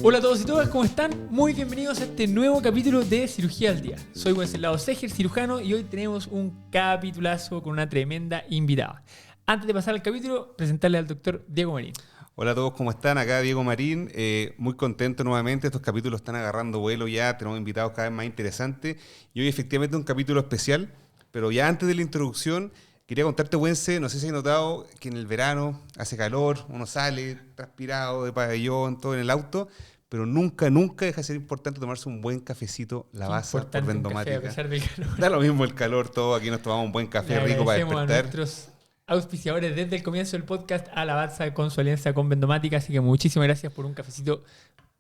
Hola a todos y todas, ¿cómo están? Muy bienvenidos a este nuevo capítulo de Cirugía al Día. Soy Wenceslao Seger, cirujano, y hoy tenemos un capitulazo con una tremenda invitada. Antes de pasar al capítulo, presentarle al doctor Diego Marín. Hola a todos, ¿cómo están? Acá Diego Marín, muy contento nuevamente, estos capítulos están agarrando vuelo ya, tenemos invitados cada vez más interesantes y hoy efectivamente un capítulo especial, pero ya antes de la introducción quería contarte, Wences, no sé si has notado que en el verano hace calor, uno sale transpirado de pabellón, todo en el auto, pero nunca deja de ser importante tomarse un buen cafecito Lavazza por Vendomática. A pesar del calor. Da lo mismo el calor, todo, aquí nos tomamos un buen café rico para despertar. A nuestros auspiciadores desde el comienzo del podcast a Lavazza con su alianza con Vendomática, así que muchísimas gracias por un cafecito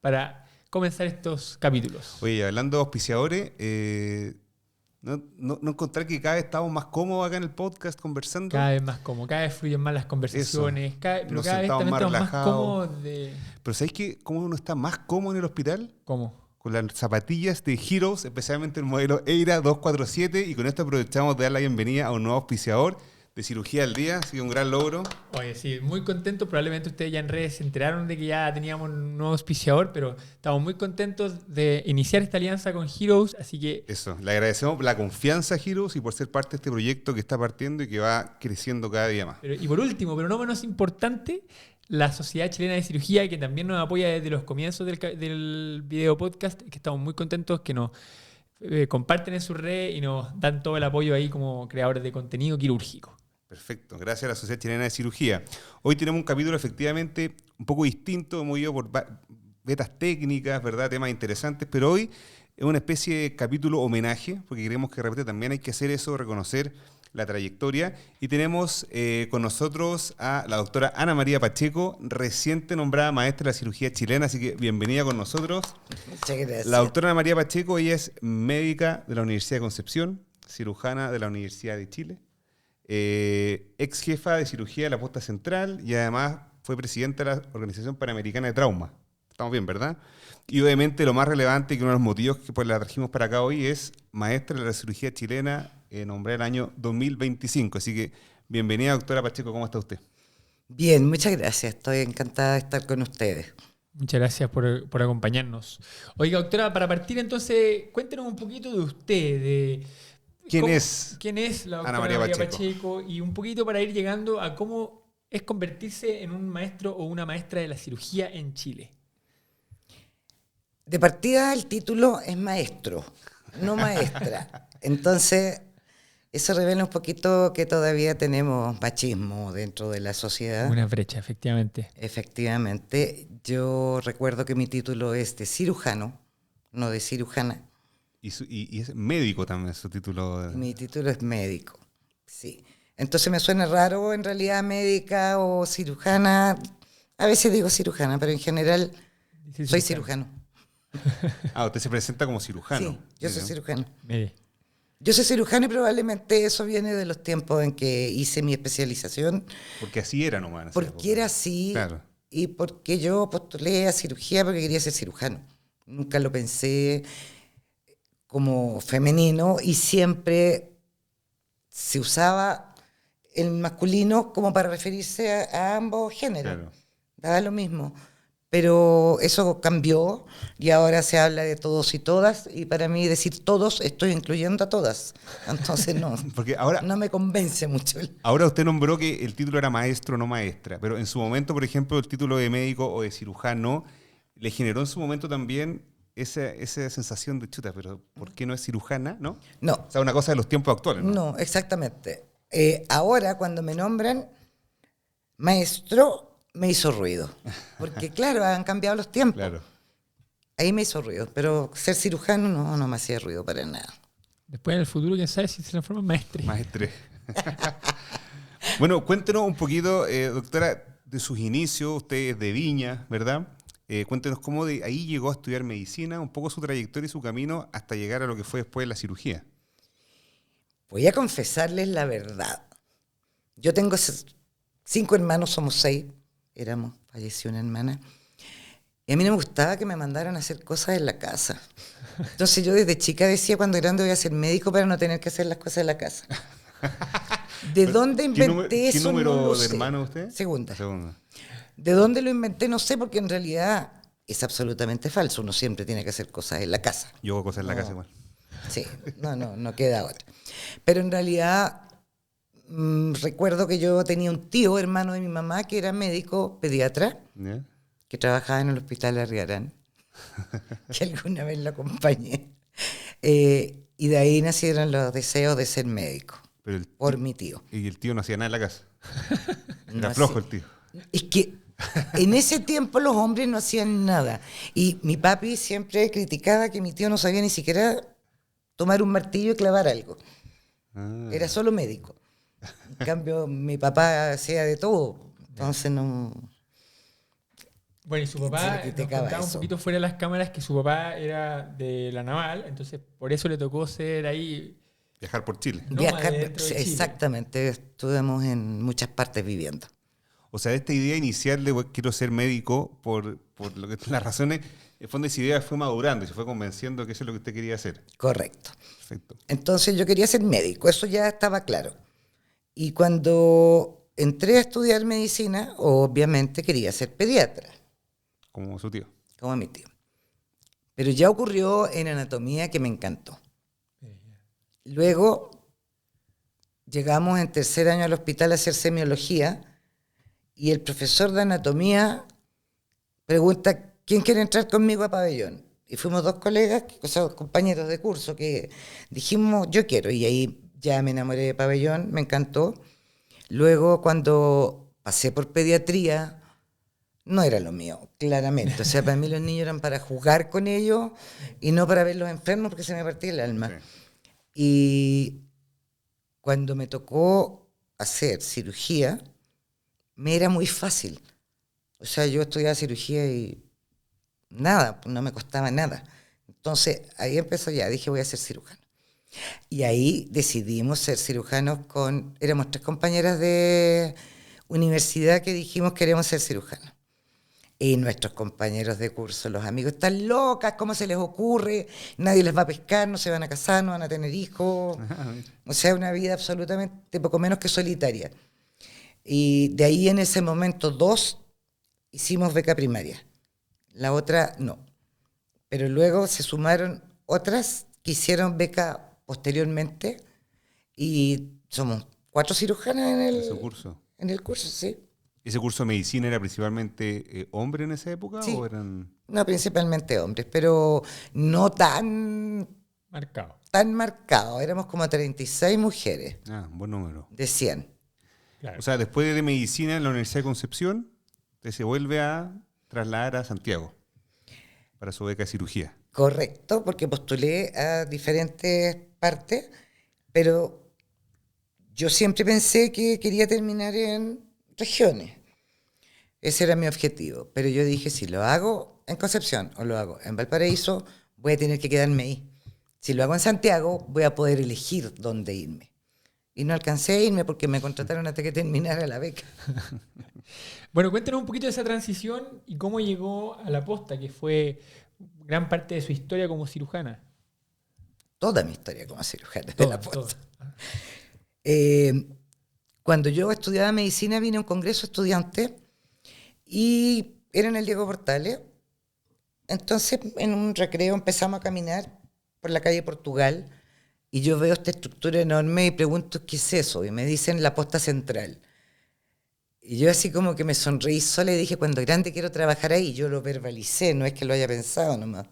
para comenzar estos capítulos. Oye, hablando de auspiciadores, no encontrar que cada vez estamos más cómodos acá en el podcast conversando. Cada vez más cómodo, cada vez fluyen más las conversaciones, pero cada vez también estamos más cómodos de... Pero ¿sabéis que cómo uno está más cómodo en el hospital? ¿Cómo? Con las zapatillas de Heroes, especialmente el modelo Eira 247, y con esto aprovechamos de dar la bienvenida a un nuevo auspiciador de Cirugía al Día, así que un gran logro. Oye, sí, muy contento. Probablemente ustedes ya en redes se enteraron de que ya teníamos un nuevo auspiciador, pero estamos muy contentos de iniciar esta alianza con Heroes, así que... Eso, le agradecemos la confianza a Heroes y por ser parte de este proyecto que está partiendo y que va creciendo cada día más. Y por último, pero no menos importante, la Sociedad Chilena de Cirugía, que también nos apoya desde los comienzos del video podcast, que estamos muy contentos que nos comparten en su red y nos dan todo el apoyo ahí como creadores de contenido quirúrgico. Perfecto, gracias a la Sociedad Chilena de Cirugía. Hoy tenemos un capítulo efectivamente un poco distinto, hemos ido por vetas técnicas, ¿verdad? Temas interesantes, pero hoy es una especie de capítulo homenaje, porque creemos que de repente también hay que hacer eso, reconocer la trayectoria. Y tenemos con nosotros a la doctora Ana María Pacheco, reciente nombrada maestra de la cirugía chilena, así que bienvenida con nosotros. Muchas gracias. La doctora Ana María Pacheco, ella es médica de la Universidad de Concepción, cirujana de la Universidad de Chile, ex jefa de cirugía de la Posta Central y además fue presidenta de la Organización Panamericana de Trauma. Estamos bien, ¿verdad? Y obviamente lo más relevante y que uno de los motivos que pues la trajimos para acá hoy es maestra de la cirugía chilena, nombrada el año 2025. Así que bienvenida, doctora Pacheco, ¿cómo está usted? Bien, muchas gracias. Estoy encantada de estar con ustedes. Muchas gracias por acompañarnos. Oiga, doctora, para partir entonces, cuéntenos un poquito de usted, de... ¿Quién es la doctora Ana María Pacheco? Y un poquito para ir llegando a cómo es convertirse en un maestro o una maestra de la cirugía en Chile. De partida, el título es maestro, no maestra. Entonces, eso revela un poquito que todavía tenemos machismo dentro de la sociedad. Una brecha, efectivamente. Efectivamente. Yo recuerdo que mi título es de cirujano, no de cirujana. Y es médico también su título. Mi título es médico, sí. Entonces me suena raro en realidad médica o cirujana. A veces digo cirujana, pero en general soy cirujano. Usted se presenta como cirujano. Sí, yo soy cirujano. Mire. Yo soy cirujano y probablemente eso viene de los tiempos en que hice mi especialización. Porque así era nomás. Porque era así, claro. Y porque yo postulé a cirugía porque quería ser cirujano. Nunca lo pensé como femenino y siempre se usaba el masculino como para referirse a ambos géneros. Claro. Daba lo mismo. Pero eso cambió y ahora se habla de todos y todas, y para mí decir todos estoy incluyendo a todas. Entonces no, porque ahora, no me convence mucho. Ahora usted nombró que el título era maestro, no maestra, pero en su momento, por ejemplo, el título de médico o de cirujano le generó en su momento también esa sensación de chuta, pero ¿por qué no es cirujana? ¿No? No. O sea, una cosa de los tiempos actuales, ¿no? No, exactamente. Ahora, cuando me nombran maestro, me hizo ruido. Porque, claro, han cambiado los tiempos. Claro. Ahí me hizo ruido. Pero ser cirujano no me hacía ruido para nada. Después en el futuro, quién sabe si se transforma en maestre. Maestre. Bueno, cuéntenos un poquito, doctora, de sus inicios. Usted es de Viña, ¿verdad? Cuéntenos cómo de ahí llegó a estudiar medicina, un poco su trayectoria y su camino hasta llegar a lo que fue después la cirugía. Voy a confesarles la verdad. Yo tengo 5 hermanos, somos 6. Falleció una hermana. Y a mí no me gustaba que me mandaran a hacer cosas en la casa. Entonces yo desde chica decía, cuando grande voy a ser médico para no tener que hacer las cosas de la casa. ¿De dónde inventé eso? ¿Qué número no lo de sé. hermano usted? Segunda. La segunda. ¿De dónde lo inventé? No sé, porque en realidad es absolutamente falso. Uno siempre tiene que hacer cosas en la casa. Yo hago cosas en la No. casa igual. Sí, no queda otra. Pero en realidad recuerdo que yo tenía un tío, hermano de mi mamá, que era médico pediatra, ¿Ya? que trabajaba en el hospital Arriarán, que alguna vez lo acompañé. Y de ahí nacieron los deseos de ser médico, Pero por mi tío. y el tío no hacía nada en la casa. No Era hacía- flojo el tío. Es que en ese tiempo los hombres no hacían nada. Y mi papi siempre criticaba que mi tío no sabía ni siquiera tomar un martillo y clavar algo. Ah. Era solo médico. En cambio, mi papá hacía de todo. Entonces no... Bueno, y su Se papá le nos criticaba contaba un eso. poquito fuera de las cámaras que su papá era de la naval, entonces por eso le tocó ser ahí Viajar por Chile. nómade dentro de Chile. Exactamente. Estuvimos en muchas partes viviendo. O sea, esta idea inicial de "Bueno, quiero ser médico por lo que las razones, en el fondo esa idea fue madurando y se fue convenciendo que eso es lo que usted quería hacer. Correcto. Perfecto. Entonces yo quería ser médico, eso ya estaba claro. Y cuando entré a estudiar medicina, obviamente quería ser pediatra, Como su tío. como mi tío. Pero ya ocurrió en anatomía que me encantó. Luego llegamos en tercer año al hospital a hacer semiología y el profesor de anatomía pregunta, ¿quién quiere entrar conmigo a pabellón? Y fuimos dos colegas, o sea, compañeros de curso, que dijimos, yo quiero. Y ahí ya me enamoré de pabellón, me encantó. Luego, cuando pasé por pediatría, no era lo mío, claramente. O sea, para mí los niños eran para jugar con ellos y no para verlos enfermos porque se me partía el alma. Sí. Y cuando me tocó hacer cirugía, me era muy fácil. O sea, yo estudiaba cirugía y nada, no me costaba nada. Entonces, ahí empezó ya, dije, voy a ser cirujano. Y ahí decidimos ser cirujanos éramos 3 compañeras de universidad que dijimos, queremos ser cirujanos. Y nuestros compañeros de curso, los amigos, están locas, ¿cómo se les ocurre? Nadie les va a pescar, no se van a casar, no van a tener hijos. O sea, una vida absolutamente poco menos que solitaria. Y de ahí en ese momento 2 hicimos beca primaria, la otra no. Pero luego se sumaron otras que hicieron beca posteriormente y somos 4 cirujanas En su curso. en el curso, sí. ¿Ese curso de medicina era principalmente hombre en esa época? Sí. ¿O eran...? No, principalmente hombres, pero no tan Marcado. marcado. Éramos como 36 mujeres Ah, buen número. de 100. Claro. O sea, después de medicina en la Universidad de Concepción, usted se vuelve a trasladar a Santiago para su beca de cirugía. Correcto, porque postulé a diferentes partes, pero yo siempre pensé que quería terminar en regiones. Ese era mi objetivo. Pero yo dije, si lo hago en Concepción o lo hago en Valparaíso, voy a tener que quedarme ahí. Si lo hago en Santiago, voy a poder elegir dónde irme. Y no alcancé a irme porque me contrataron hasta que terminara la beca. Bueno, cuéntanos un poquito de esa transición y cómo llegó a la posta, que fue gran parte de su historia como cirujana. Toda mi historia como cirujana de Todo, la todo. posta. Cuando yo estudiaba medicina vine a un congreso estudiante y era en el Diego Portales. Entonces en un recreo empezamos a caminar por la calle Portugal y yo veo esta estructura enorme y pregunto ¿qué es eso? Y me dicen la posta central. Y yo así como que me sonreí sola y dije, cuando grande quiero trabajar ahí. Yo lo verbalicé, no es que lo haya pensado nomás.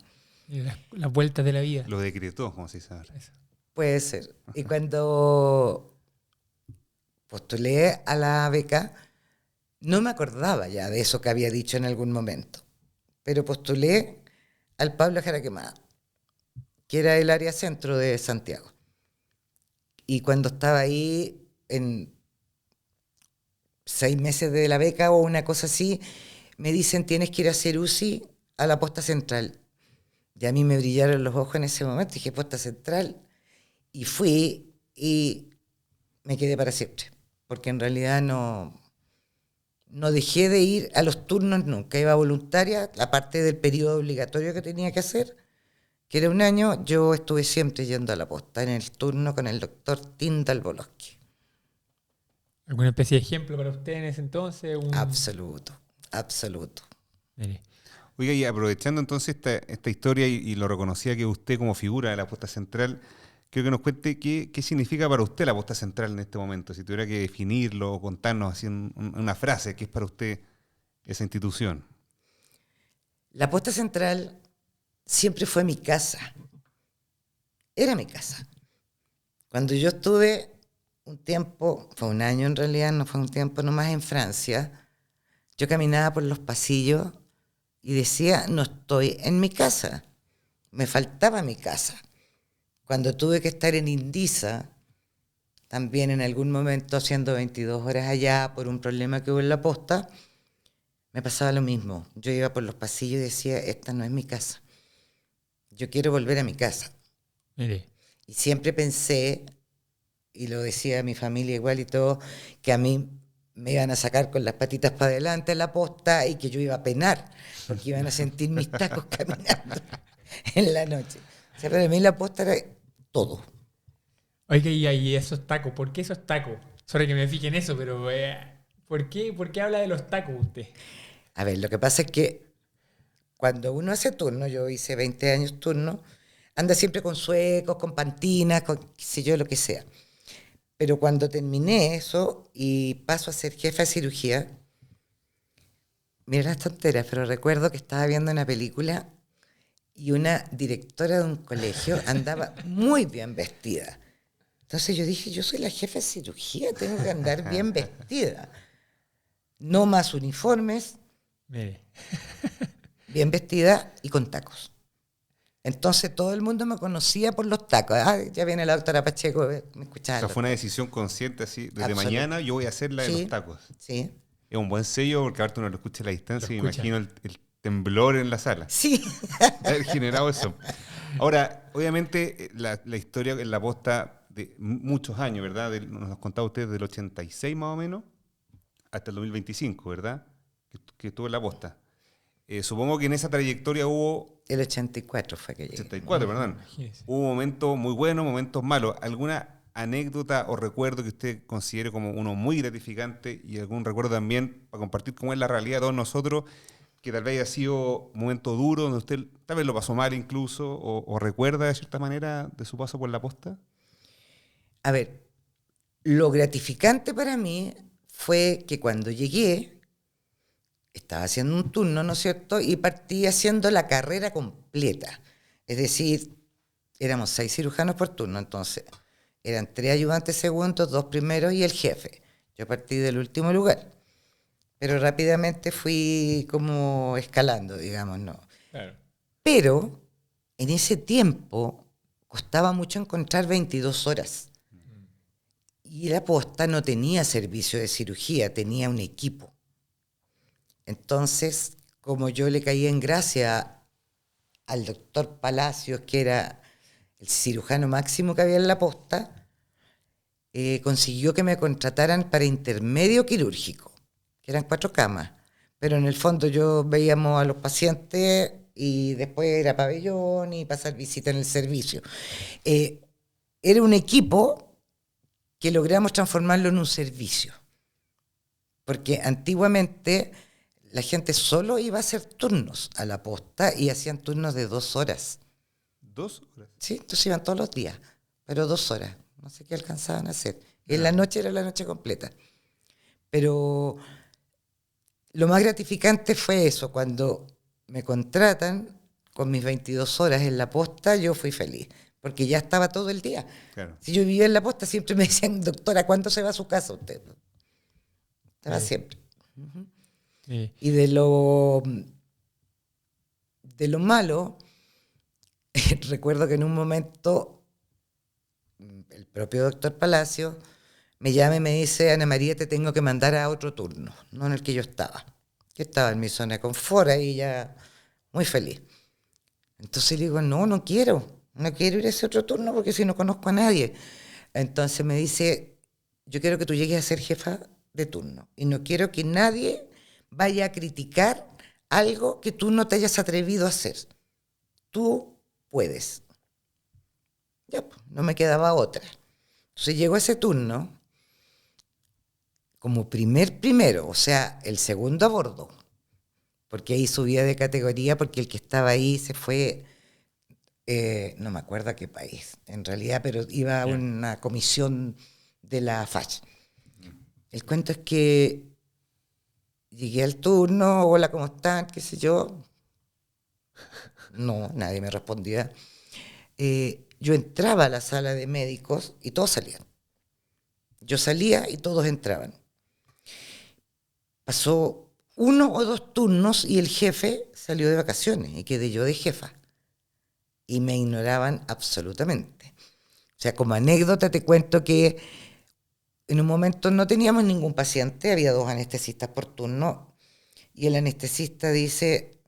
Y las vueltas de la vida. Lo decretó, como se dice ahora. Eso. Puede ser. Y cuando postulé a la beca, no me acordaba ya de eso que había dicho en algún momento. Pero postulé al Pablo Jaraquemada, que era el área centro de Santiago. Y cuando estaba ahí, en 6 meses de la beca o una cosa así, me dicen, tienes que ir a hacer UCI a la posta central. Y a mí me brillaron los ojos en ese momento, dije, posta central. Y fui y me quedé para siempre, porque en realidad no dejé de ir a los turnos nunca. Iba voluntaria, aparte del periodo obligatorio que tenía que hacer, que era un año, yo estuve siempre yendo a la posta en el turno con el doctor Tindal Boloski. ¿Alguna especie de ejemplo para usted en ese entonces? Absoluto. Mire. Oiga, y aprovechando entonces esta historia y lo reconocía que usted como figura de la Posta Central, quiero que nos cuente qué significa para usted la Posta Central en este momento, si tuviera que definirlo o contarnos así una frase, ¿qué es para usted esa institución? La Posta Central siempre fue mi casa. Era mi casa. Cuando yo estuve un tiempo, fue un año en realidad, no fue un tiempo nomás en Francia, yo caminaba por los pasillos y decía, no estoy en mi casa, me faltaba mi casa. Cuando tuve que estar en Indisa, también en algún momento haciendo 22 horas allá por un problema que hubo en la posta, me pasaba lo mismo. Yo iba por los pasillos y decía, esta no es mi casa, yo quiero volver a mi casa. Mire. Y siempre pensé, y lo decía a mi familia igual y todo, que a mí me iban a sacar con las patitas para adelante en la posta y que yo iba a penar, porque iban a sentir mis tacos caminando en la noche. O sea, para mí la posta era todo. Oiga, y esos tacos, ¿por qué esos tacos? Sorry que me fije en eso, pero ¿por qué habla de los tacos usted? A ver, lo que pasa es que cuando uno hace turno, yo hice 20 años turno, anda siempre con suecos, con pantinas, con qué sé yo, lo que sea. Pero cuando terminé eso y paso a ser jefa de cirugía, mira las tonteras, pero recuerdo que estaba viendo una película y una directora de un colegio andaba muy bien vestida. Entonces yo dije, yo soy la jefa de cirugía, tengo que andar bien vestida. No más uniformes, Mire. bien vestida y con tacos. Entonces todo el mundo me conocía por los tacos. Ah, ya viene la doctora Pacheco, me escuchaba. O sea, fue una decisión consciente así, desde mañana yo voy a hacer la de los tacos. Sí. Es un buen sello porque ahorita uno lo escucha a la distancia y me escucha. imagino el temblor en la sala. Sí. Haber generado eso. Ahora, obviamente, la historia en la posta de muchos años, ¿verdad? Nos contaba usted del 86 más o menos hasta el 2025, ¿verdad? Que estuvo en la posta. Supongo que en esa trayectoria hubo... El 84 fue que llegué. 84, perdón. Imagínese. Hubo momentos muy buenos, momentos malos. ¿Alguna anécdota o recuerdo que usted considere como uno muy gratificante y algún recuerdo también para compartir cómo es la realidad de todos nosotros, que tal vez haya sido un momento duro, donde usted tal vez lo pasó mal incluso, o recuerda de cierta manera de su paso por la posta? A ver, lo gratificante para mí fue que cuando llegué, estaba haciendo un turno, ¿no es cierto? Y partí haciendo la carrera completa. Es decir, éramos 6 cirujanos por turno, entonces eran 3 ayudantes segundos, 2 primeros y el jefe. Yo partí del último lugar, pero rápidamente fui como escalando, digamos, ¿no? Claro. Pero en ese tiempo costaba mucho encontrar 22 horas. Y la posta no tenía servicio de cirugía, tenía un equipo. Entonces, como yo le caí en gracia al doctor Palacios, que era el cirujano máximo que había en la posta, consiguió que me contrataran para intermedio quirúrgico, que eran 4 camas. Pero en el fondo yo veíamos a los pacientes y después era pabellón y pasar visita en el servicio. Era un equipo que logramos transformarlo en un servicio. Porque antiguamente la gente solo iba a hacer turnos a la posta y hacían turnos de 2 horas. 2 horas. Sí, entonces iban todos los días, pero 2 horas. No sé qué alcanzaban a hacer. En la noche era la noche completa. Pero lo más gratificante fue eso, cuando me contratan con mis 22 horas en la posta, yo fui feliz, porque ya estaba todo el día. Claro. Si yo vivía en la posta, siempre me decían, doctora, ¿cuándo se va a su casa usted? Estaba siempre. Sí. Y de lo malo, recuerdo que en un momento el propio doctor Palacio me llama y me dice, Ana María, te tengo que mandar a otro turno, no en el que yo estaba. Yo estaba en mi zona de confort y ya muy feliz. Entonces le digo, no quiero ir a ese otro turno porque si no conozco a nadie. Entonces me dice, yo quiero que tú llegues a ser jefa de turno y no quiero que nadie vaya a criticar algo que tú no te hayas atrevido a hacer. Tú puedes. Ya, pues, no me quedaba otra. Entonces llegó ese turno como primero, o sea, el segundo a bordo, porque ahí subía de categoría, porque el que estaba ahí se fue, no me acuerdo a qué país, en realidad, pero iba a una comisión de la FACH. El cuento es que llegué al turno, hola, ¿cómo están? ¿Qué sé yo? No, nadie me respondía. Yo entraba a la sala de médicos y todos salían. Yo salía y todos entraban. Pasó 1 o 2 turnos y el jefe salió de vacaciones y quedé yo de jefa. Y me ignoraban absolutamente. O sea, como anécdota te cuento que en un momento no teníamos ningún paciente, había 2 anestesistas por turno, y el anestesista dice,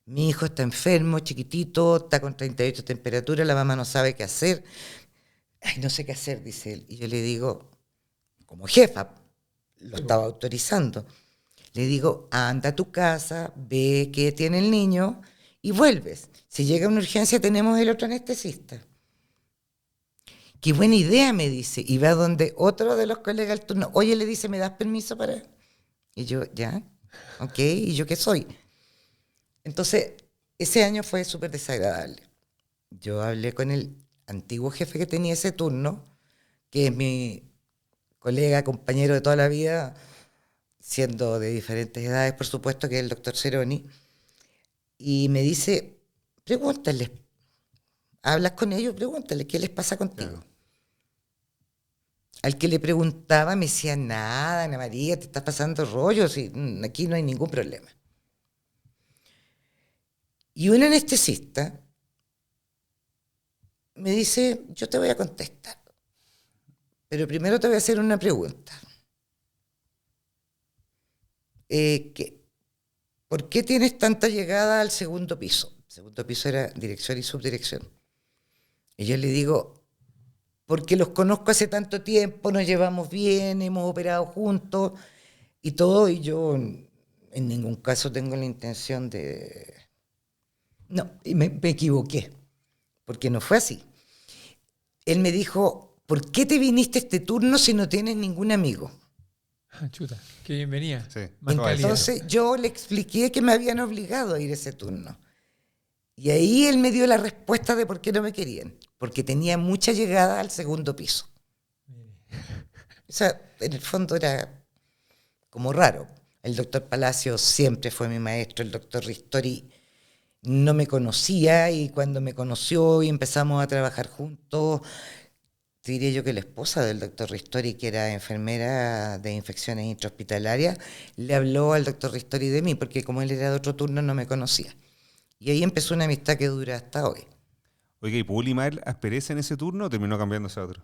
mi hijo está enfermo, chiquitito, está con 38 de temperatura, la mamá no sabe qué hacer. Ay, no sé qué hacer, dice él. Y yo le digo, como jefa, lo estaba autorizando. Le digo, anda a tu casa, ve qué tiene el niño y vuelves. Si llega una urgencia, tenemos el otro anestesista. Qué buena idea, me dice. Y va donde otro de los colegas del turno. Oye, le dice, ¿me das permiso para...? Y yo, ya, ok, ¿y yo qué soy? Entonces, ese año fue súper desagradable. Yo hablé con el antiguo jefe que tenía ese turno, que es mi colega, compañero de toda la vida, siendo de diferentes edades, por supuesto, que es el doctor Ceroni, y me dice, pregúntales, hablas con ellos, pregúntales, ¿qué les pasa contigo? Claro. Al que le preguntaba me decía, nada, Ana María, te estás pasando rollos, y aquí no hay ningún problema. Y un anestesista me dice, yo te voy a contestar, pero primero te voy a hacer una pregunta. ¿Por qué tienes tanta llegada al segundo piso? El segundo piso era dirección y subdirección. Y yo le digo, porque los conozco hace tanto tiempo, nos llevamos bien, hemos operado juntos y todo, y yo en ningún caso tengo la intención de... No, y me equivoqué, porque no fue así. Él me dijo, ¿por qué te viniste a este turno si no tienes ningún amigo? Chuta, qué bienvenida. Sí, entonces yo le expliqué que me habían obligado a ir a ese turno. Y ahí él me dio la respuesta de por qué no me querían. Porque tenía mucha llegada al segundo piso. O sea, en el fondo era como raro. El doctor Palacio siempre fue mi maestro, el doctor Ristori no me conocía y cuando me conoció y empezamos a trabajar juntos, te diría yo que la esposa del doctor Ristori, que era enfermera de infecciones intrahospitalarias, le habló al doctor Ristori de mí, porque como él era de otro turno no me conocía. Y ahí empezó una amistad que dura hasta hoy. Oiga, ¿y pudo limar aspereza en ese turno o terminó cambiándose a otro?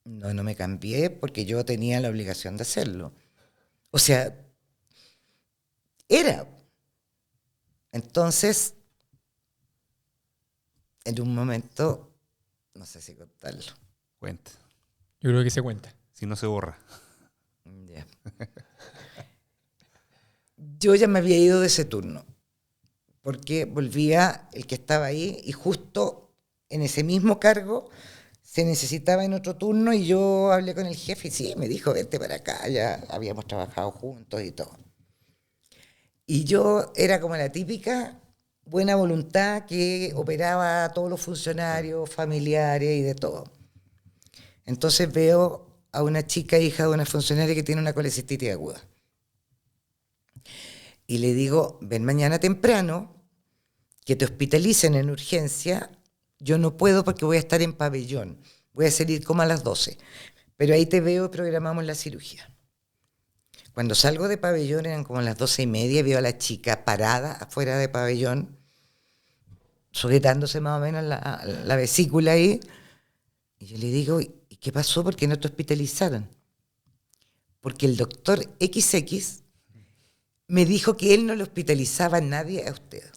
No me cambié porque yo tenía la obligación de hacerlo. O sea, era. Entonces, en un momento, no sé si contarlo. Cuenta. Yo creo que se cuenta. Si no se borra. Yeah. Yo ya me había ido de ese turno, porque volvía el que estaba ahí y justo en ese mismo cargo se necesitaba en otro turno y yo hablé con el jefe y sí, me dijo, vente para acá, ya habíamos trabajado juntos y todo. Y yo era como la típica buena voluntad que operaba a todos los funcionarios, familiares y de todo. Entonces veo a una chica hija de una funcionaria que tiene una colecistitis aguda. Y le digo, ven mañana temprano, que te hospitalicen en urgencia. Yo no puedo porque voy a estar en pabellón. Voy a salir como a las 12. Pero ahí te veo y programamos la cirugía. Cuando salgo de pabellón, eran como las 12:30, veo a la chica parada afuera de pabellón, sujetándose más o menos la vesícula ahí. Y yo le digo, ¿y qué pasó? ¿Por qué no te hospitalizaron? Porque el doctor XX me dijo que él no le hospitalizaba a nadie a usted.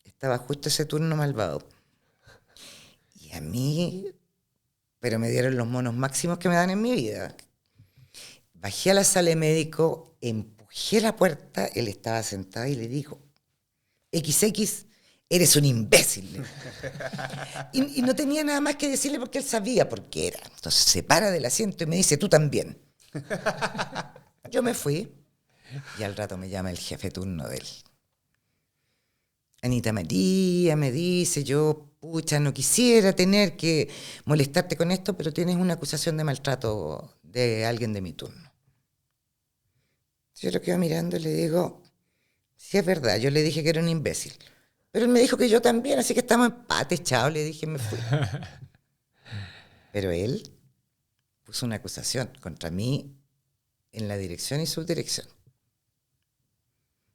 Estaba justo ese turno malvado. Y a mí, pero me dieron los monos máximos que me dan en mi vida. Bajé a la sala de médico, empujé la puerta, él estaba sentado y le dijo, XX, Eres un imbécil. Y no tenía nada más que decirle porque él sabía por qué era. Entonces se para del asiento y me dice, tú también. Yo me fui y al rato me llama el jefe turno de él. Anita María, me dice, yo, pucha, no quisiera tener que molestarte con esto, pero tienes una acusación de maltrato de alguien de mi turno. Yo lo quedo mirando y le digo, sí es verdad, yo le dije que era un imbécil. Pero él me dijo que yo también, así que estamos en empate, chao, le dije, me fui. Pero él puso una acusación contra mí en la dirección y subdirección.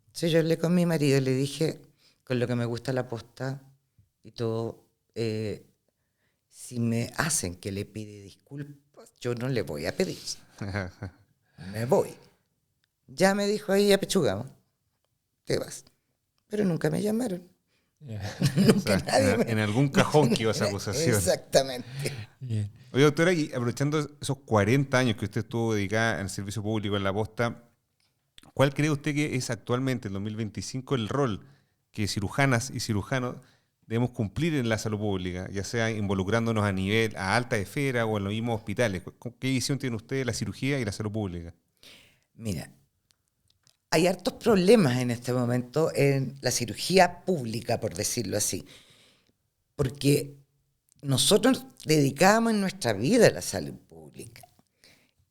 Entonces yo hablé con mi marido y le dije, con lo que me gusta la posta y todo, si me hacen que le pide disculpas, yo no le voy a pedir. Me voy. Ya me dijo ahí, apechugamos, te vas. Pero nunca me llamaron. Nunca nadie en algún cajón quedó esa acusación. Exactamente. Bien. Oye, doctora, y aprovechando esos 40 años que usted estuvo dedicada al servicio público en la posta, ¿cuál cree usted que es actualmente, en 2025, el rol que cirujanas y cirujanos debemos cumplir en la salud pública, ya sea involucrándonos a alta esfera o en los mismos hospitales? ¿Qué visión tiene usted de la cirugía y la salud pública? Mira, hay hartos problemas en este momento en la cirugía pública, por decirlo así, porque nosotros dedicábamos nuestra vida a la salud pública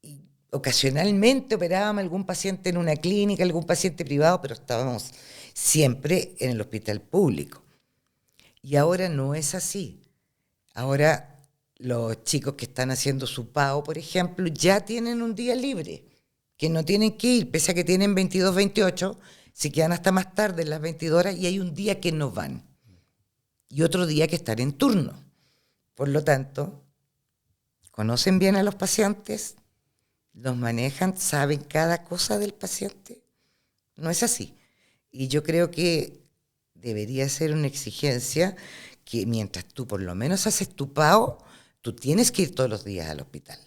y ocasionalmente operábamos a algún paciente en una clínica, algún paciente privado, pero estábamos siempre en el hospital público. Y ahora no es así. Ahora los chicos que están haciendo su PAO, por ejemplo, ya tienen un día libre, que no tienen que ir, pese a que tienen 22, 28, se quedan hasta más tarde, en las 22 horas, y hay un día que no van. Y otro día que están en turno. Por lo tanto, conocen bien a los pacientes, los manejan, saben cada cosa del paciente. No es así. Y yo creo que debería ser una exigencia que mientras tú por lo menos haces tu PAO, tú tienes que ir todos los días al hospital.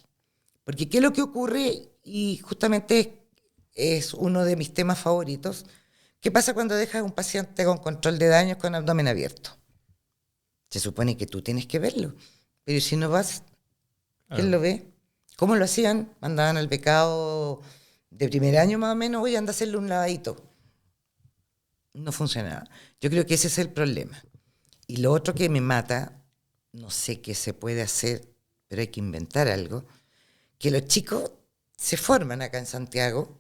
Porque ¿qué es lo que ocurre? Y justamente es uno de mis temas favoritos. ¿Qué pasa cuando dejas a un paciente con control de daños con abdomen abierto? Se supone que tú tienes que verlo. Pero si no vas, ¿quién lo ve? ¿Cómo lo hacían? Mandaban al becado de primer año más o menos, oye, anda a hacerle un lavadito. No funcionaba. Yo creo que ese es el problema. Y lo otro que me mata, no sé qué se puede hacer, pero hay que inventar algo, que los chicos se forman acá en Santiago,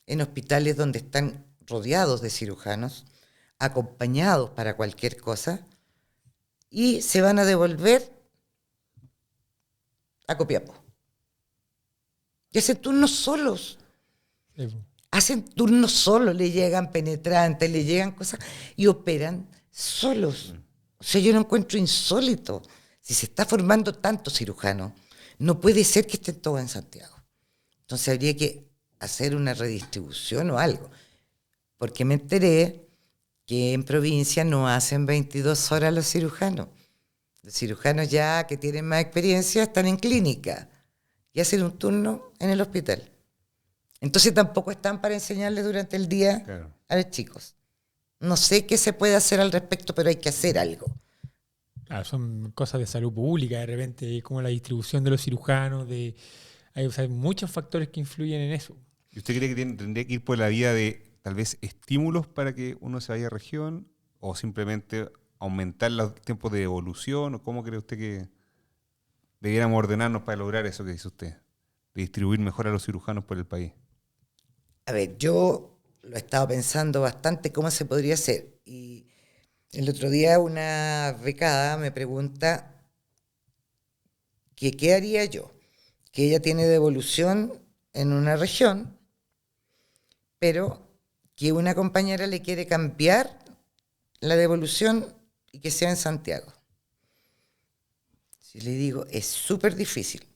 en hospitales donde están rodeados de cirujanos, acompañados para cualquier cosa, y se van a devolver a Copiapó. Y hacen turnos solos. Sí. Hacen turnos solos, le llegan penetrantes, le llegan cosas, y operan solos. O sea, yo no encuentro insólito. Si se está formando tanto cirujano, no puede ser que estén todos en Santiago. Entonces habría que hacer una redistribución o algo. Porque me enteré que en provincia no hacen 22 horas los cirujanos. Los cirujanos ya que tienen más experiencia están en clínica y hacen un turno en el hospital. Entonces tampoco están para enseñarles durante el día a los chicos. No sé qué se puede hacer al respecto, pero hay que hacer algo. Claro, son cosas de salud pública, de repente, como la distribución de los cirujanos, hay muchos factores que influyen en eso. ¿Y usted cree que tendría que ir por la vía de tal vez estímulos para que uno se vaya a región o simplemente aumentar los tiempos de evolución? ¿O cómo cree usted que debiéramos ordenarnos para lograr eso que dice usted, de distribuir mejor a los cirujanos por el país? A ver, yo lo he estado pensando bastante cómo se podría hacer. Y el otro día una becada me pregunta que qué haría yo. Que ella tiene devolución en una región, pero que una compañera le quiere cambiar la devolución y que sea en Santiago. Si le digo, es súper difícil,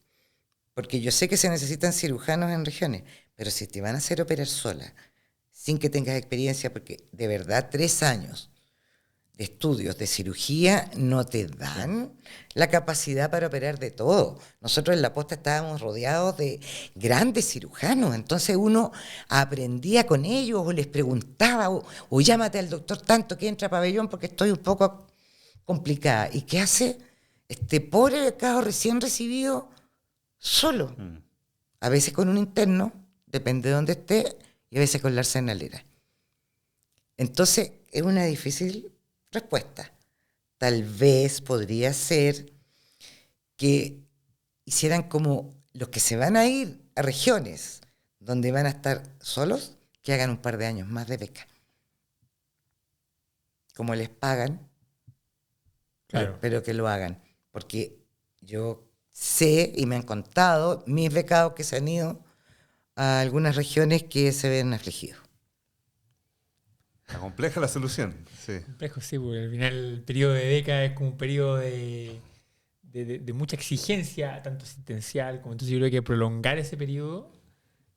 porque yo sé que se necesitan cirujanos en regiones, pero si te van a hacer operar sola, sin que tengas experiencia, porque de verdad 3 años estudios de cirugía no te dan la capacidad para operar de todo. Nosotros en la posta estábamos rodeados de grandes cirujanos, entonces uno aprendía con ellos o les preguntaba o llámate al doctor tanto que entra a pabellón porque estoy un poco complicada. ¿Y qué hace este pobre becado recién recibido solo? A veces con un interno, depende de dónde esté, y a veces con la arsenalera. Entonces es una difícil respuesta. Tal vez podría ser que hicieran como los que se van a ir a regiones donde van a estar solos, que hagan un par de años más de beca. Como les pagan, Claro. pero que lo hagan. Porque yo sé y me han contado mis becados que se han ido a algunas regiones que se ven afligidos. Está compleja la solución. Sí. Complejo, sí, porque al final el periodo de beca es como un periodo de mucha exigencia, tanto asistencial como entonces yo creo que prolongar ese periodo,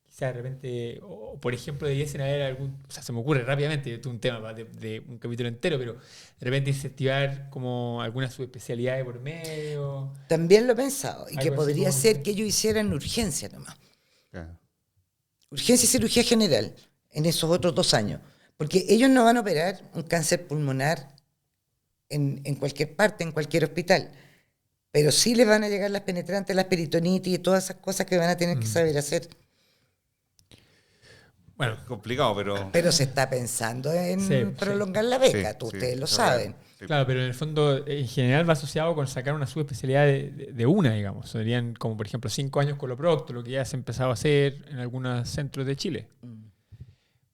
quizás de repente, o por ejemplo, debiesen haber algún, o sea, se me ocurre rápidamente, esto es un tema de un capítulo entero, pero de repente incentivar como alguna subespecialidad de por medio. También lo he pensado, y que Algo así podría como- ser que ellos hicieran urgencia nomás. Claro. Urgencia y cirugía general en esos otros 2 años. Porque ellos no van a operar un cáncer pulmonar en cualquier parte, en cualquier hospital. Pero sí les van a llegar las penetrantes, las peritonitis y todas esas cosas que van a tener que saber hacer. Bueno, Es complicado, pero... Pero se está pensando en Sí, prolongar la beca, Sí, sí, ustedes lo eso es saben. real. Sí. claro, pero en el fondo, en general va asociado con sacar una subespecialidad de una, digamos. Serían como, por ejemplo, 5 años coloprocto, lo que ya se ha empezado a hacer en algunos centros de Chile.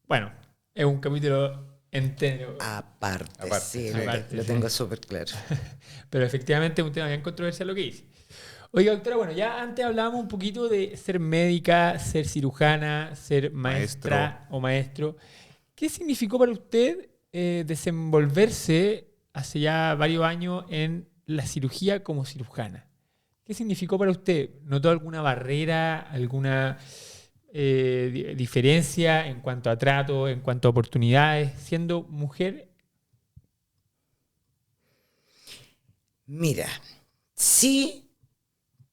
Bueno, es un capítulo entero. Aparte, Aparte, sí, sí. Aparte, lo sí. tengo súper claro. Pero efectivamente es un tema bien controversial lo que dice. Oiga, doctora, bueno, ya antes hablábamos un poquito de ser médica, ser cirujana, ser maestra o maestro. ¿Qué significó para usted desenvolverse hace ya varios años en la cirugía como cirujana? ¿Qué significó para usted? ¿Notó alguna barrera, alguna diferencia en cuanto a trato, en cuanto a oportunidades, siendo mujer? Mira, sí,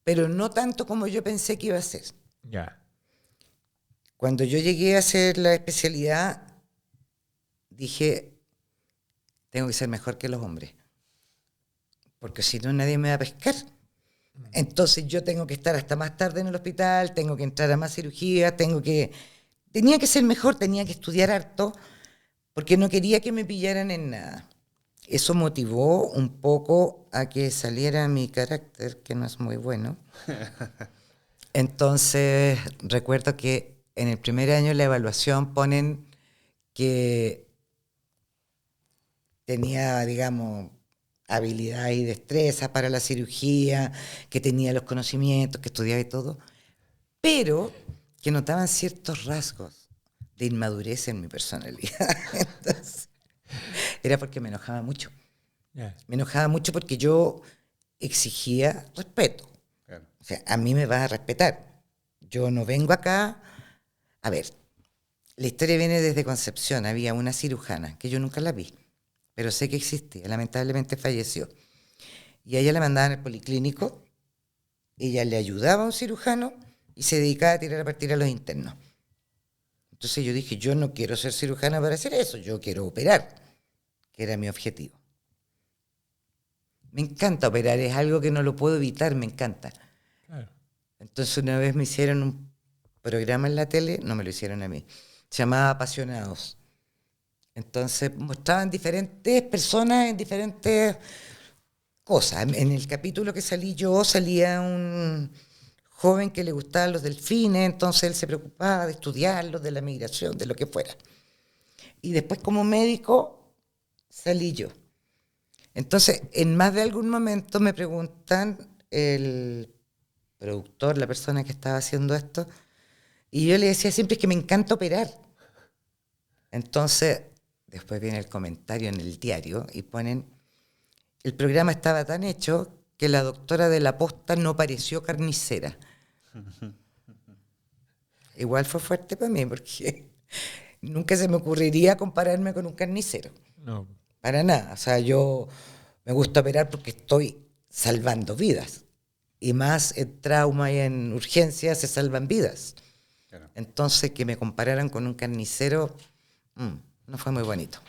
pero no tanto como yo pensé que iba a ser. Ya. Cuando yo llegué a hacer la especialidad, dije, tengo que ser mejor que los hombres, porque si no nadie me va a pescar. Entonces yo tengo que estar hasta más tarde en el hospital, tengo que entrar a más cirugía, tenía que ser mejor, tenía que estudiar harto, porque no quería que me pillaran en nada. Eso motivó un poco a que saliera mi carácter, que no es muy bueno. Entonces recuerdo que en el primer año de la evaluación ponen que tenía, digamos, habilidad y destreza para la cirugía, que tenía los conocimientos, que estudiaba y todo, pero que notaban ciertos rasgos de inmadurez en mi personalidad. Entonces, era porque me enojaba mucho. Ya. Me enojaba mucho porque yo exigía respeto. Claro. O sea, a mí me vas a respetar. Yo no vengo acá... A ver, la historia viene desde Concepción. Había una cirujana, que yo nunca la vi, pero sé que existía. Lamentablemente falleció. Y a ella la mandaban al policlínico, ella le ayudaba a un cirujano y se dedicaba a tirar a partir a los internos. Entonces yo dije, yo no quiero ser cirujana para hacer eso, yo quiero operar, que era mi objetivo. Me encanta operar, es algo que no lo puedo evitar, me encanta. Claro. Entonces una vez me hicieron un programa en la tele, no me lo hicieron a mí, se llamaba Apasionados. Entonces mostraban diferentes personas en diferentes cosas. En el capítulo que salí yo, salía un joven que le gustaban los delfines, entonces él se preocupaba de estudiarlos, de la migración, de lo que fuera. Y después como médico salí yo. Entonces, en más de algún momento me preguntan el productor, la persona que estaba haciendo esto, y yo le decía siempre es que me encanta operar. Entonces, después viene el comentario en el diario y ponen, el programa estaba tan hecho que la doctora de la posta no pareció carnicera. Igual fue fuerte para mí porque nunca se me ocurriría compararme con un carnicero. No. para nada. O sea, yo me gusta operar porque estoy salvando vidas. Y más en trauma y en urgencia se salvan vidas. Claro. Entonces, que me compararan con un carnicero, no fue muy bonito.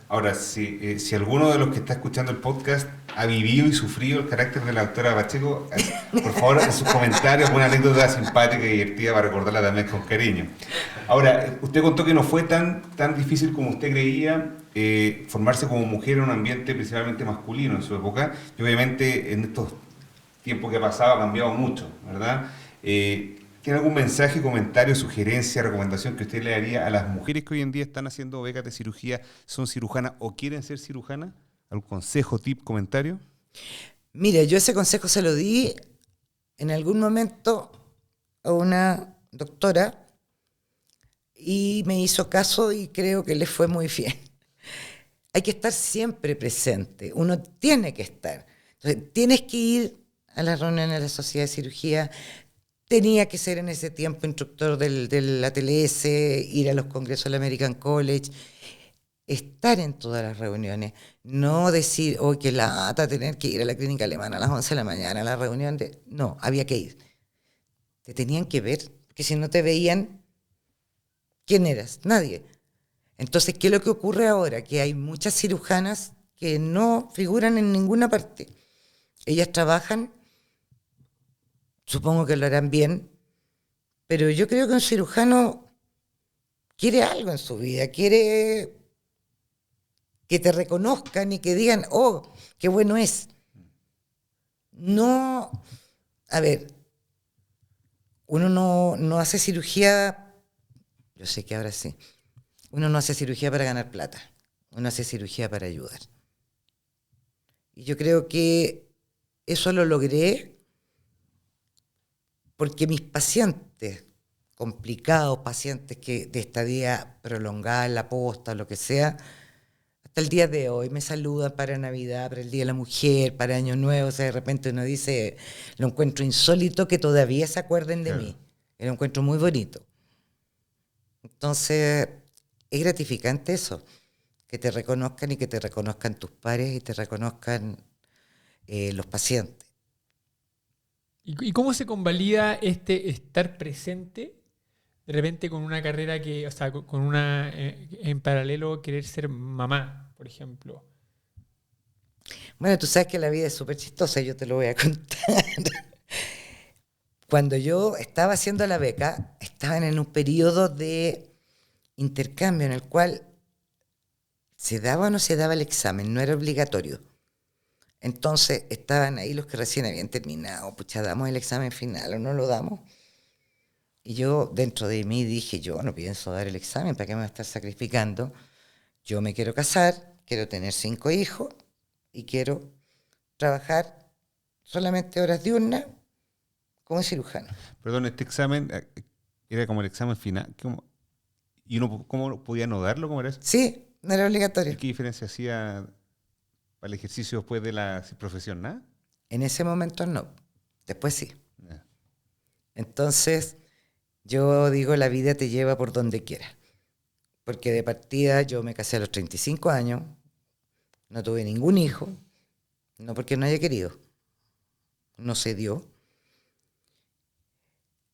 Ahora, si alguno de los que está escuchando el podcast ha vivido y sufrido el carácter de la doctora Pacheco, por favor, en sus comentarios, una anécdota simpática y divertida para recordarla también con cariño. Ahora, usted contó que no fue tan difícil como usted creía formarse como mujer en un ambiente principalmente masculino en su época, y obviamente en estos tiempos que ha pasado ha cambiado mucho, ¿verdad? ¿Tiene algún mensaje, comentario, sugerencia, recomendación que usted le daría a las mujeres que hoy en día están haciendo becas de cirugía, son cirujanas o quieren ser cirujanas? ¿Algún consejo, tip, comentario? Mira, yo ese consejo se lo di en algún momento a una doctora y me hizo caso y creo que le fue muy bien. Hay que estar siempre presente, uno tiene que estar. Entonces, tienes que ir a las reuniones de la Sociedad de Cirugía. Tenía que ser en ese tiempo instructor del ATLS, ir a los congresos del American College, estar en todas las reuniones, no decir, oh, qué lata tener que ir a la clínica alemana a las 11 de la mañana a la reunión. No, había que ir. Te tenían que ver, porque si no te veían, ¿quién eras? Nadie. Entonces, ¿qué es lo que ocurre ahora? Que hay muchas cirujanas que no figuran en ninguna parte. Ellas trabajan, supongo que lo harán bien, pero yo creo que un cirujano quiere algo en su vida, quiere que te reconozcan y que digan, oh, qué bueno es. No, a ver, uno no hace cirugía, yo sé que ahora sí, uno no hace cirugía para ganar plata, uno hace cirugía para ayudar. Y yo creo que eso lo logré porque mis pacientes complicados, pacientes que de estadía prolongada en la posta, lo que sea, hasta el día de hoy me saludan para Navidad, para el Día de la Mujer, para Año Nuevo. O sea, de repente uno dice, lo encuentro insólito que todavía se acuerden de mí. Lo encuentro muy bonito. Entonces, es gratificante eso, que te reconozcan y que te reconozcan tus pares y te reconozcan los pacientes. ¿Y cómo se convalida este estar presente de repente con una carrera que, o sea, con una, en paralelo querer ser mamá, por ejemplo? Bueno, tú sabes que la vida es súper chistosa, yo te lo voy a contar. Cuando yo estaba haciendo la beca, estaban en un periodo de intercambio en el cual se daba o no se daba el examen, no era obligatorio. Entonces estaban ahí los que recién habían terminado, pucha, ¿damos el examen final o no lo damos? Y yo dentro de mí dije, yo no pienso dar el examen, ¿para qué me voy a estar sacrificando? Yo me quiero casar, quiero tener 5 hijos y quiero trabajar solamente horas diurnas como cirujano. Perdón, este examen era como el examen final. ¿Y uno cómo podía no darlo? ¿Cómo era eso? Sí, no era obligatorio. ¿Y qué diferencia hacía para el ejercicio después de la profesión? ¿Nada? En ese momento no, después sí. Yeah. Entonces, yo digo, la vida te lleva por donde quiera. Porque de partida yo me casé a los 35 años, no tuve ningún hijo, no porque no haya querido, no se dio.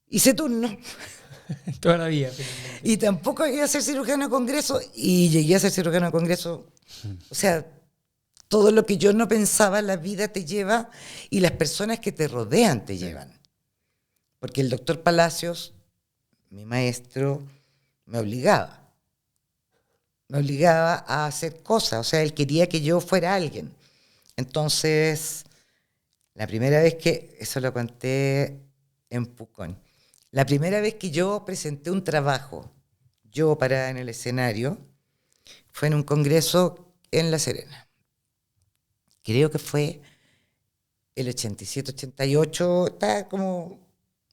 Hice turno. Toda la vida. Y tampoco iba a ser cirujano de congreso y llegué a ser cirujano de congreso. O sea, todo lo que yo no pensaba, la vida te lleva y las personas que te rodean te llevan. Porque el doctor Palacios, mi maestro, me obligaba a hacer cosas. O sea, él quería que yo fuera alguien. Entonces, la primera vez que, eso lo conté en Pucón, la primera vez que yo presenté un trabajo, yo parada en el escenario, fue en un congreso en La Serena. Creo que fue el 87, 88, está como,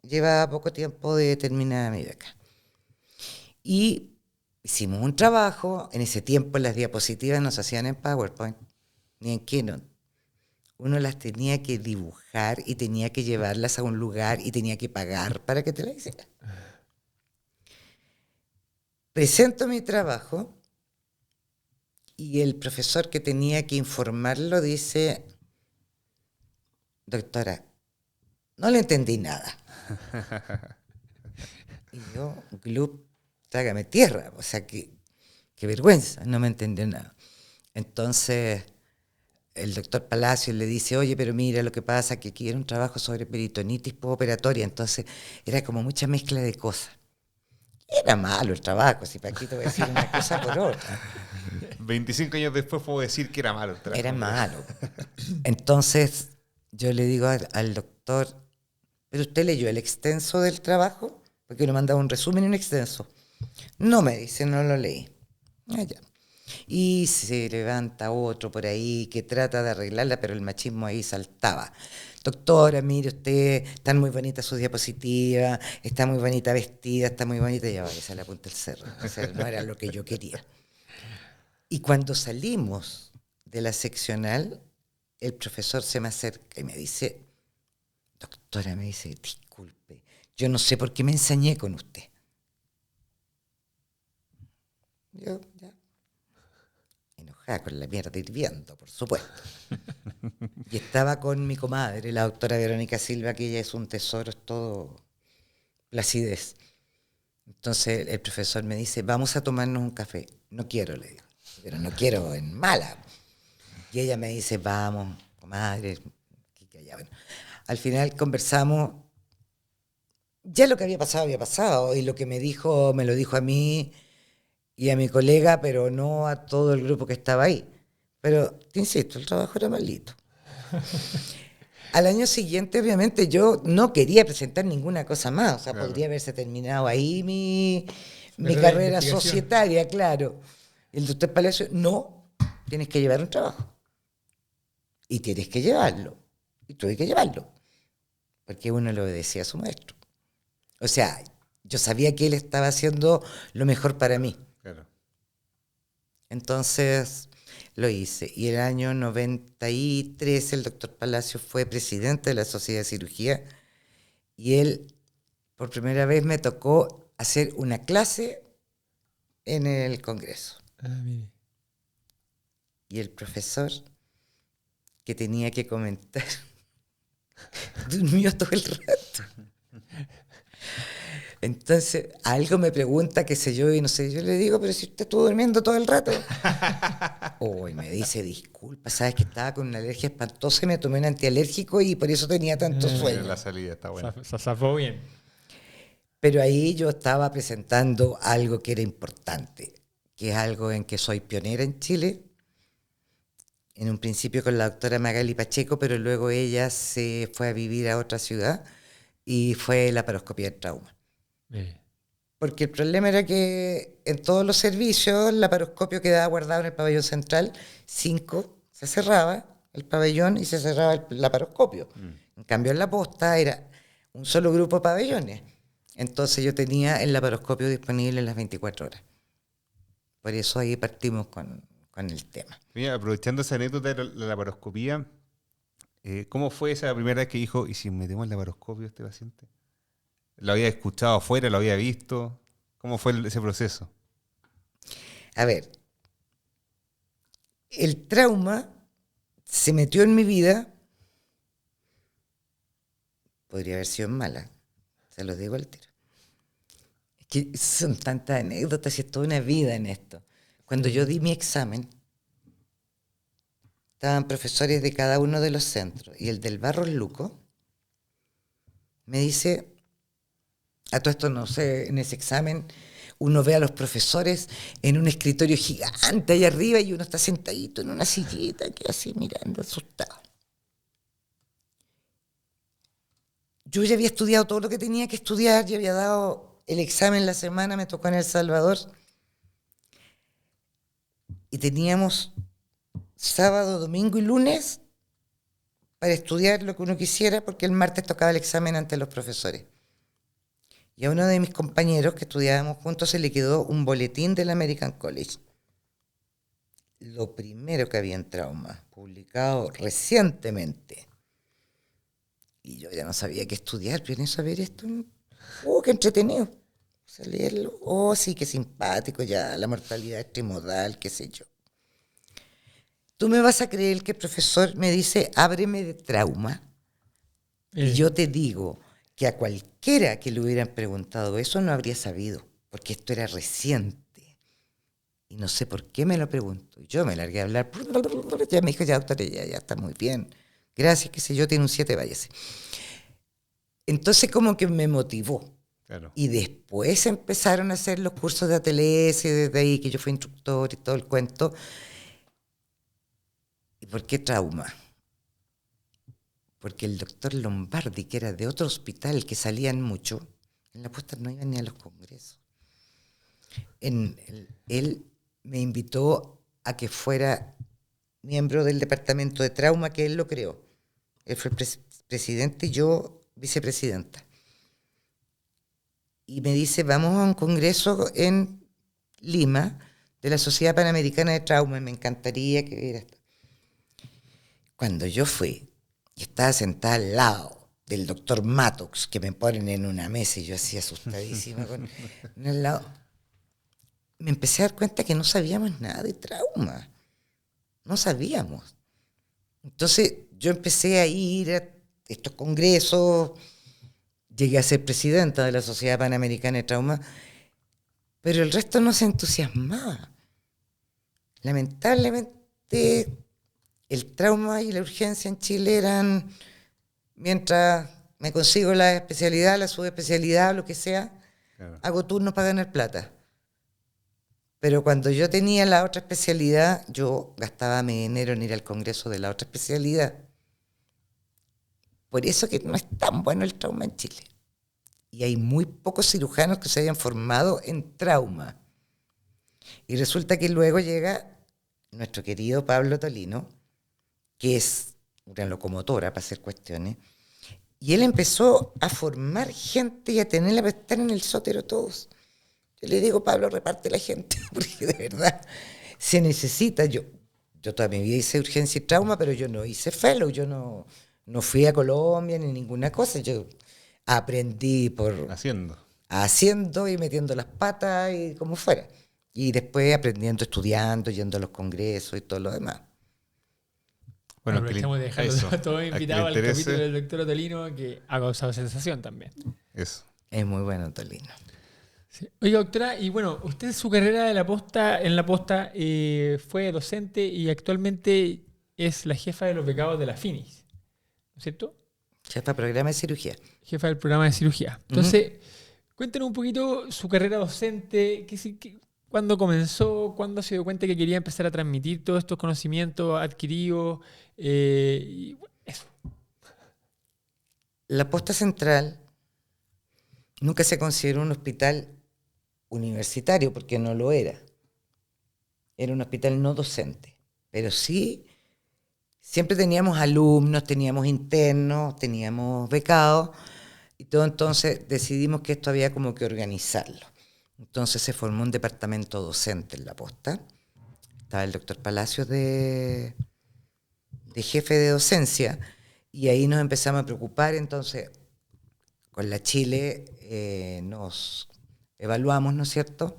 lleva poco tiempo de terminar mi beca. Y hicimos un trabajo, en ese tiempo las diapositivas no se hacían en PowerPoint, ni en Keynote. Uno las tenía que dibujar y tenía que llevarlas a un lugar y tenía que pagar para que te las hiciera. Presento mi trabajo Y el profesor que tenía que informarlo dice, doctora, no le entendí nada. Y yo, Glup, trágame tierra, o sea, qué vergüenza, no me entendió nada. Entonces, el doctor Palacios le dice, oye, pero mira, lo que pasa es que aquí era un trabajo sobre peritonitis postoperatoria, entonces era como mucha mezcla de cosas. Era malo el trabajo, si para aquí te voy a decir una cosa por otra. 25 años después puedo decir que era malo el trabajo. Era malo. Entonces, yo le digo al doctor, ¿pero usted leyó el extenso del trabajo? Porque le mandaba un resumen y un extenso. No, me dice, no lo leí. Ya. Y se levanta otro por ahí que trata de arreglarla, pero el machismo ahí saltaba. Doctora, mire usted, están muy bonitas sus diapositivas, está muy bonita vestida, está muy bonita. Y ahora se la punta el cerro. O sea, no era lo que yo quería. Y cuando salimos de la seccional, el profesor se me acerca y me dice, doctora, me dice, disculpe, yo no sé por qué me ensañé con usted. Yo, ya. Enojada con la mierda hirviendo, por supuesto. Y estaba con mi comadre, la doctora Verónica Silva, que ella es un tesoro, es todo placidez. Entonces el profesor me dice, vamos a tomarnos un café. No quiero, le digo, pero no quiero en mala. Y ella me dice, vamos, comadre. Bueno, al final conversamos. Ya lo que había pasado. Y lo que me dijo, me lo dijo a mí y a mi colega, pero no a todo el grupo que estaba ahí. Pero, te insisto, el trabajo era malito. Al año siguiente, obviamente, yo no quería presentar ninguna cosa más. O sea, claro, podría haberse terminado ahí mi carrera societaria, claro. El doctor Palacio, no, tienes que llevar un trabajo. Y tienes que llevarlo. Y tuve que llevarlo. Porque uno le obedecía a su maestro. O sea, yo sabía que él estaba haciendo lo mejor para mí. Claro. Entonces lo hice. Y el año 93 el doctor Palacio fue presidente de la Sociedad de Cirugía y él por primera vez me tocó hacer una clase en el Congreso. Mire. Y el profesor que tenía que comentar durmió todo el rato. Entonces, algo me pregunta, qué sé yo, y no sé, yo le digo, pero si usted estuvo durmiendo todo el rato. Y me dice, disculpa, sabes que estaba con una alergia espantosa y me tomé un antialérgico y por eso tenía tanto sueño. La salida está buena. Se zafó bien. Pero ahí yo estaba presentando algo que era importante, que es algo en que soy pionera en Chile. En un principio con la doctora Magali Pacheco, pero luego ella se fue a vivir a otra ciudad y fue la laparoscopia del trauma. Porque el problema era que en todos los servicios el laparoscopio quedaba guardado en el pabellón central, 5, se cerraba el pabellón y se cerraba el laparoscopio. En cambio en la posta era un solo grupo de pabellones. Entonces yo tenía el laparoscopio disponible en las 24 horas. Por eso ahí partimos con el tema. Mira, aprovechando esa anécdota de la laparoscopía, ¿cómo fue esa primera vez que dijo, ¿y si metemos el laparoscopio a este paciente? ¿Lo había escuchado afuera? ¿Lo había visto? ¿Cómo fue ese proceso? A ver, el trauma se metió en mi vida, podría haber sido en mala, se los digo al tiro. Es que son tantas anécdotas y es toda una vida en esto. Cuando yo di mi examen, estaban profesores de cada uno de los centros y el del Barros Luco me dice, a todo esto no sé, en ese examen uno ve a los profesores en un escritorio gigante ahí arriba y uno está sentadito en una sillita que así mirando asustado. Yo ya había estudiado todo lo que tenía que estudiar, ya había dado el examen la semana, me tocó en El Salvador y teníamos sábado, domingo y lunes para estudiar lo que uno quisiera porque el martes tocaba el examen ante los profesores. Y a uno de mis compañeros que estudiábamos juntos se le quedó un boletín del American College. Lo primero que había en trauma, publicado recientemente. Y yo ya no sabía qué estudiar, pero en eso a ver esto, qué entretenido. O sea, leerlo, sí, qué simpático ya, la mortalidad extramodal, qué sé yo. Tú me vas a creer que el profesor me dice, ábreme de trauma. Y yo te digo que a cualquiera que le hubieran preguntado eso no habría sabido, porque esto era reciente. Y no sé por qué me lo pregunto. Yo me largué a hablar. Ya me dijo, ya doctora, ya está muy bien. Gracias, qué sé yo, tiene un 7, váyase. Entonces como que me motivó. Claro. Y después empezaron a hacer los cursos de ATLS, desde ahí que yo fui instructor y todo el cuento. ¿Y por qué trauma? Porque el doctor Lombardi, que era de otro hospital que salían mucho, en la puesta no iban ni a los congresos. Él me invitó a que fuera miembro del departamento de trauma que él lo creó. Él fue el presidente y yo vicepresidenta. Y me dice, vamos a un congreso en Lima de la Sociedad Panamericana de Trauma, y me encantaría que viera. Cuando yo fui y estaba sentada al lado del doctor Mattox, que me ponen en una mesa y yo así asustadísima en el lado, me empecé a dar cuenta que no sabíamos nada de trauma. No sabíamos. Entonces yo empecé a ir a estos congresos, llegué a ser presidenta de la Sociedad Panamericana de Trauma, pero el resto no se entusiasmaba. Lamentablemente, el trauma y la urgencia en Chile eran, mientras me consigo la especialidad, la subespecialidad, lo que sea, claro, hago turnos para ganar plata. Pero cuando yo tenía la otra especialidad, yo gastaba mi dinero en ir al congreso de la otra especialidad. Por eso que no es tan bueno el trauma en Chile. Y hay muy pocos cirujanos que se hayan formado en trauma. Y resulta que luego llega nuestro querido Pablo Tolino, que es una locomotora para hacer cuestiones, y él empezó a formar gente y a tenerla para estar en el sótero todos. Yo le digo, Pablo, reparte la gente, porque de verdad se necesita. Yo toda mi vida hice urgencia y trauma, pero yo no hice fellow, yo no fui a Colombia ni ninguna cosa. Yo aprendí por haciendo y metiendo las patas y como fuera. Y después aprendiendo, estudiando, yendo a los congresos y todo lo demás. Bueno, aprovechamos de dejarlo todo invitado al capítulo del doctor Otolino, que ha causado sensación también. Eso. Es muy bueno, Tolino. Sí. Oiga, doctora, y bueno, usted su carrera en la posta fue docente y actualmente es la jefa de los becados de la FINIS, ¿no es cierto? Jefa del programa de cirugía. Jefa del programa de cirugía. Entonces, cuéntenos un poquito su carrera docente, cuándo comenzó, cuándo se dio cuenta que quería empezar a transmitir todos estos conocimientos adquiridos, y bueno, eso. La Posta Central nunca se consideró un hospital universitario, porque no lo era. Era un hospital no docente, pero sí siempre teníamos alumnos, teníamos internos, teníamos becados y todo. Entonces decidimos que esto había como que organizarlo. Entonces se formó un departamento docente en la Posta. Estaba el doctor Palacios de jefe de docencia, y ahí nos empezamos a preocupar. Entonces con la Chile nos evaluamos, ¿no es cierto?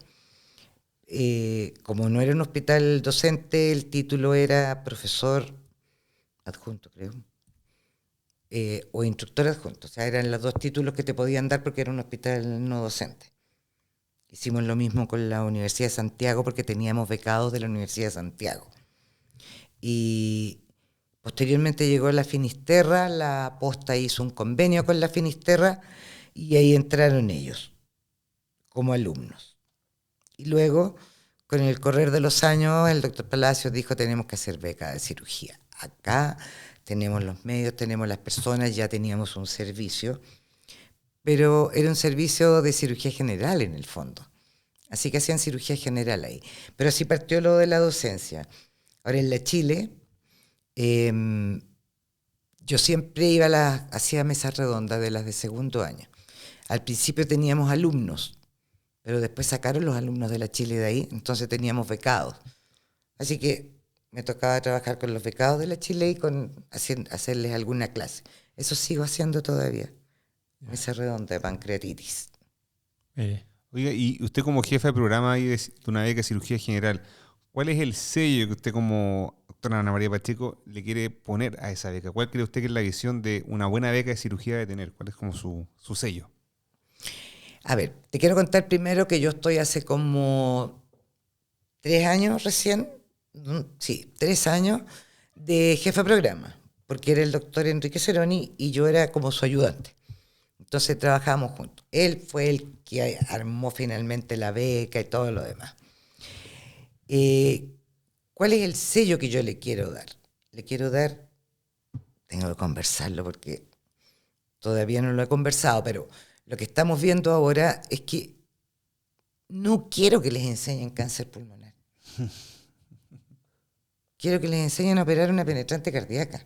Como no era un hospital docente, el título era profesor adjunto, creo, o instructor adjunto. O sea, eran los dos títulos que te podían dar porque era un hospital no docente. Hicimos lo mismo con la Universidad de Santiago porque teníamos becados de la Universidad de Santiago. Y posteriormente llegó la Finisterra, la Posta hizo un convenio con la Finisterra y ahí entraron ellos como alumnos. Y luego, con el correr de los años, el doctor Palacios dijo, tenemos que hacer beca de cirugía. Acá tenemos los medios, tenemos las personas, ya teníamos un servicio, pero era un servicio de cirugía general en el fondo. Así que hacían cirugía general ahí. Pero así partió lo de la docencia. Ahora en la Chile, yo siempre hacía mesas redondas de las de segundo año. Al principio teníamos alumnos, pero después sacaron los alumnos de la Chile de ahí, entonces teníamos becados. Así que me tocaba trabajar con los becados de la Chile y hacerles alguna clase. Eso sigo haciendo todavía. Mesa redonda de pancreatitis. Oiga, y usted como jefa de programa ahí de una beca de cirugía general, ¿cuál es el sello que usted como doctora Ana María Pacheco le quiere poner a esa beca? ¿Cuál cree usted que es la visión de una buena beca de cirugía de tener? ¿Cuál es como su sello? A ver, te quiero contar primero que yo estoy hace como 3 años recién, sí, 3 años de jefe de programa, porque era el doctor Enrique Ceroni y yo era como su ayudante. Entonces trabajábamos juntos. Él fue el que armó finalmente la beca y todo lo demás. ¿Cuál es el sello que yo le quiero dar? Le quiero dar, tengo que conversarlo porque todavía no lo he conversado, pero lo que estamos viendo ahora es que no quiero que les enseñen cáncer pulmonar. Quiero que les enseñen a operar una penetrante cardíaca.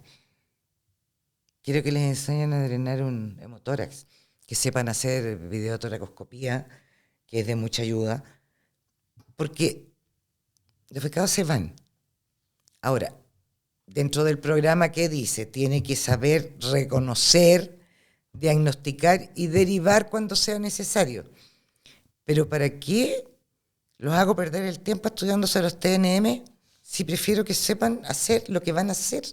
Quiero que les enseñen a drenar un hemotórax, que sepan hacer videotoracoscopía, que es de mucha ayuda, porque los becados se van. Ahora, dentro del programa, ¿qué dice? Tiene que saber reconocer, diagnosticar y derivar cuando sea necesario. Pero ¿para qué los hago perder el tiempo estudiándose los TNM si prefiero que sepan hacer lo que van a hacer?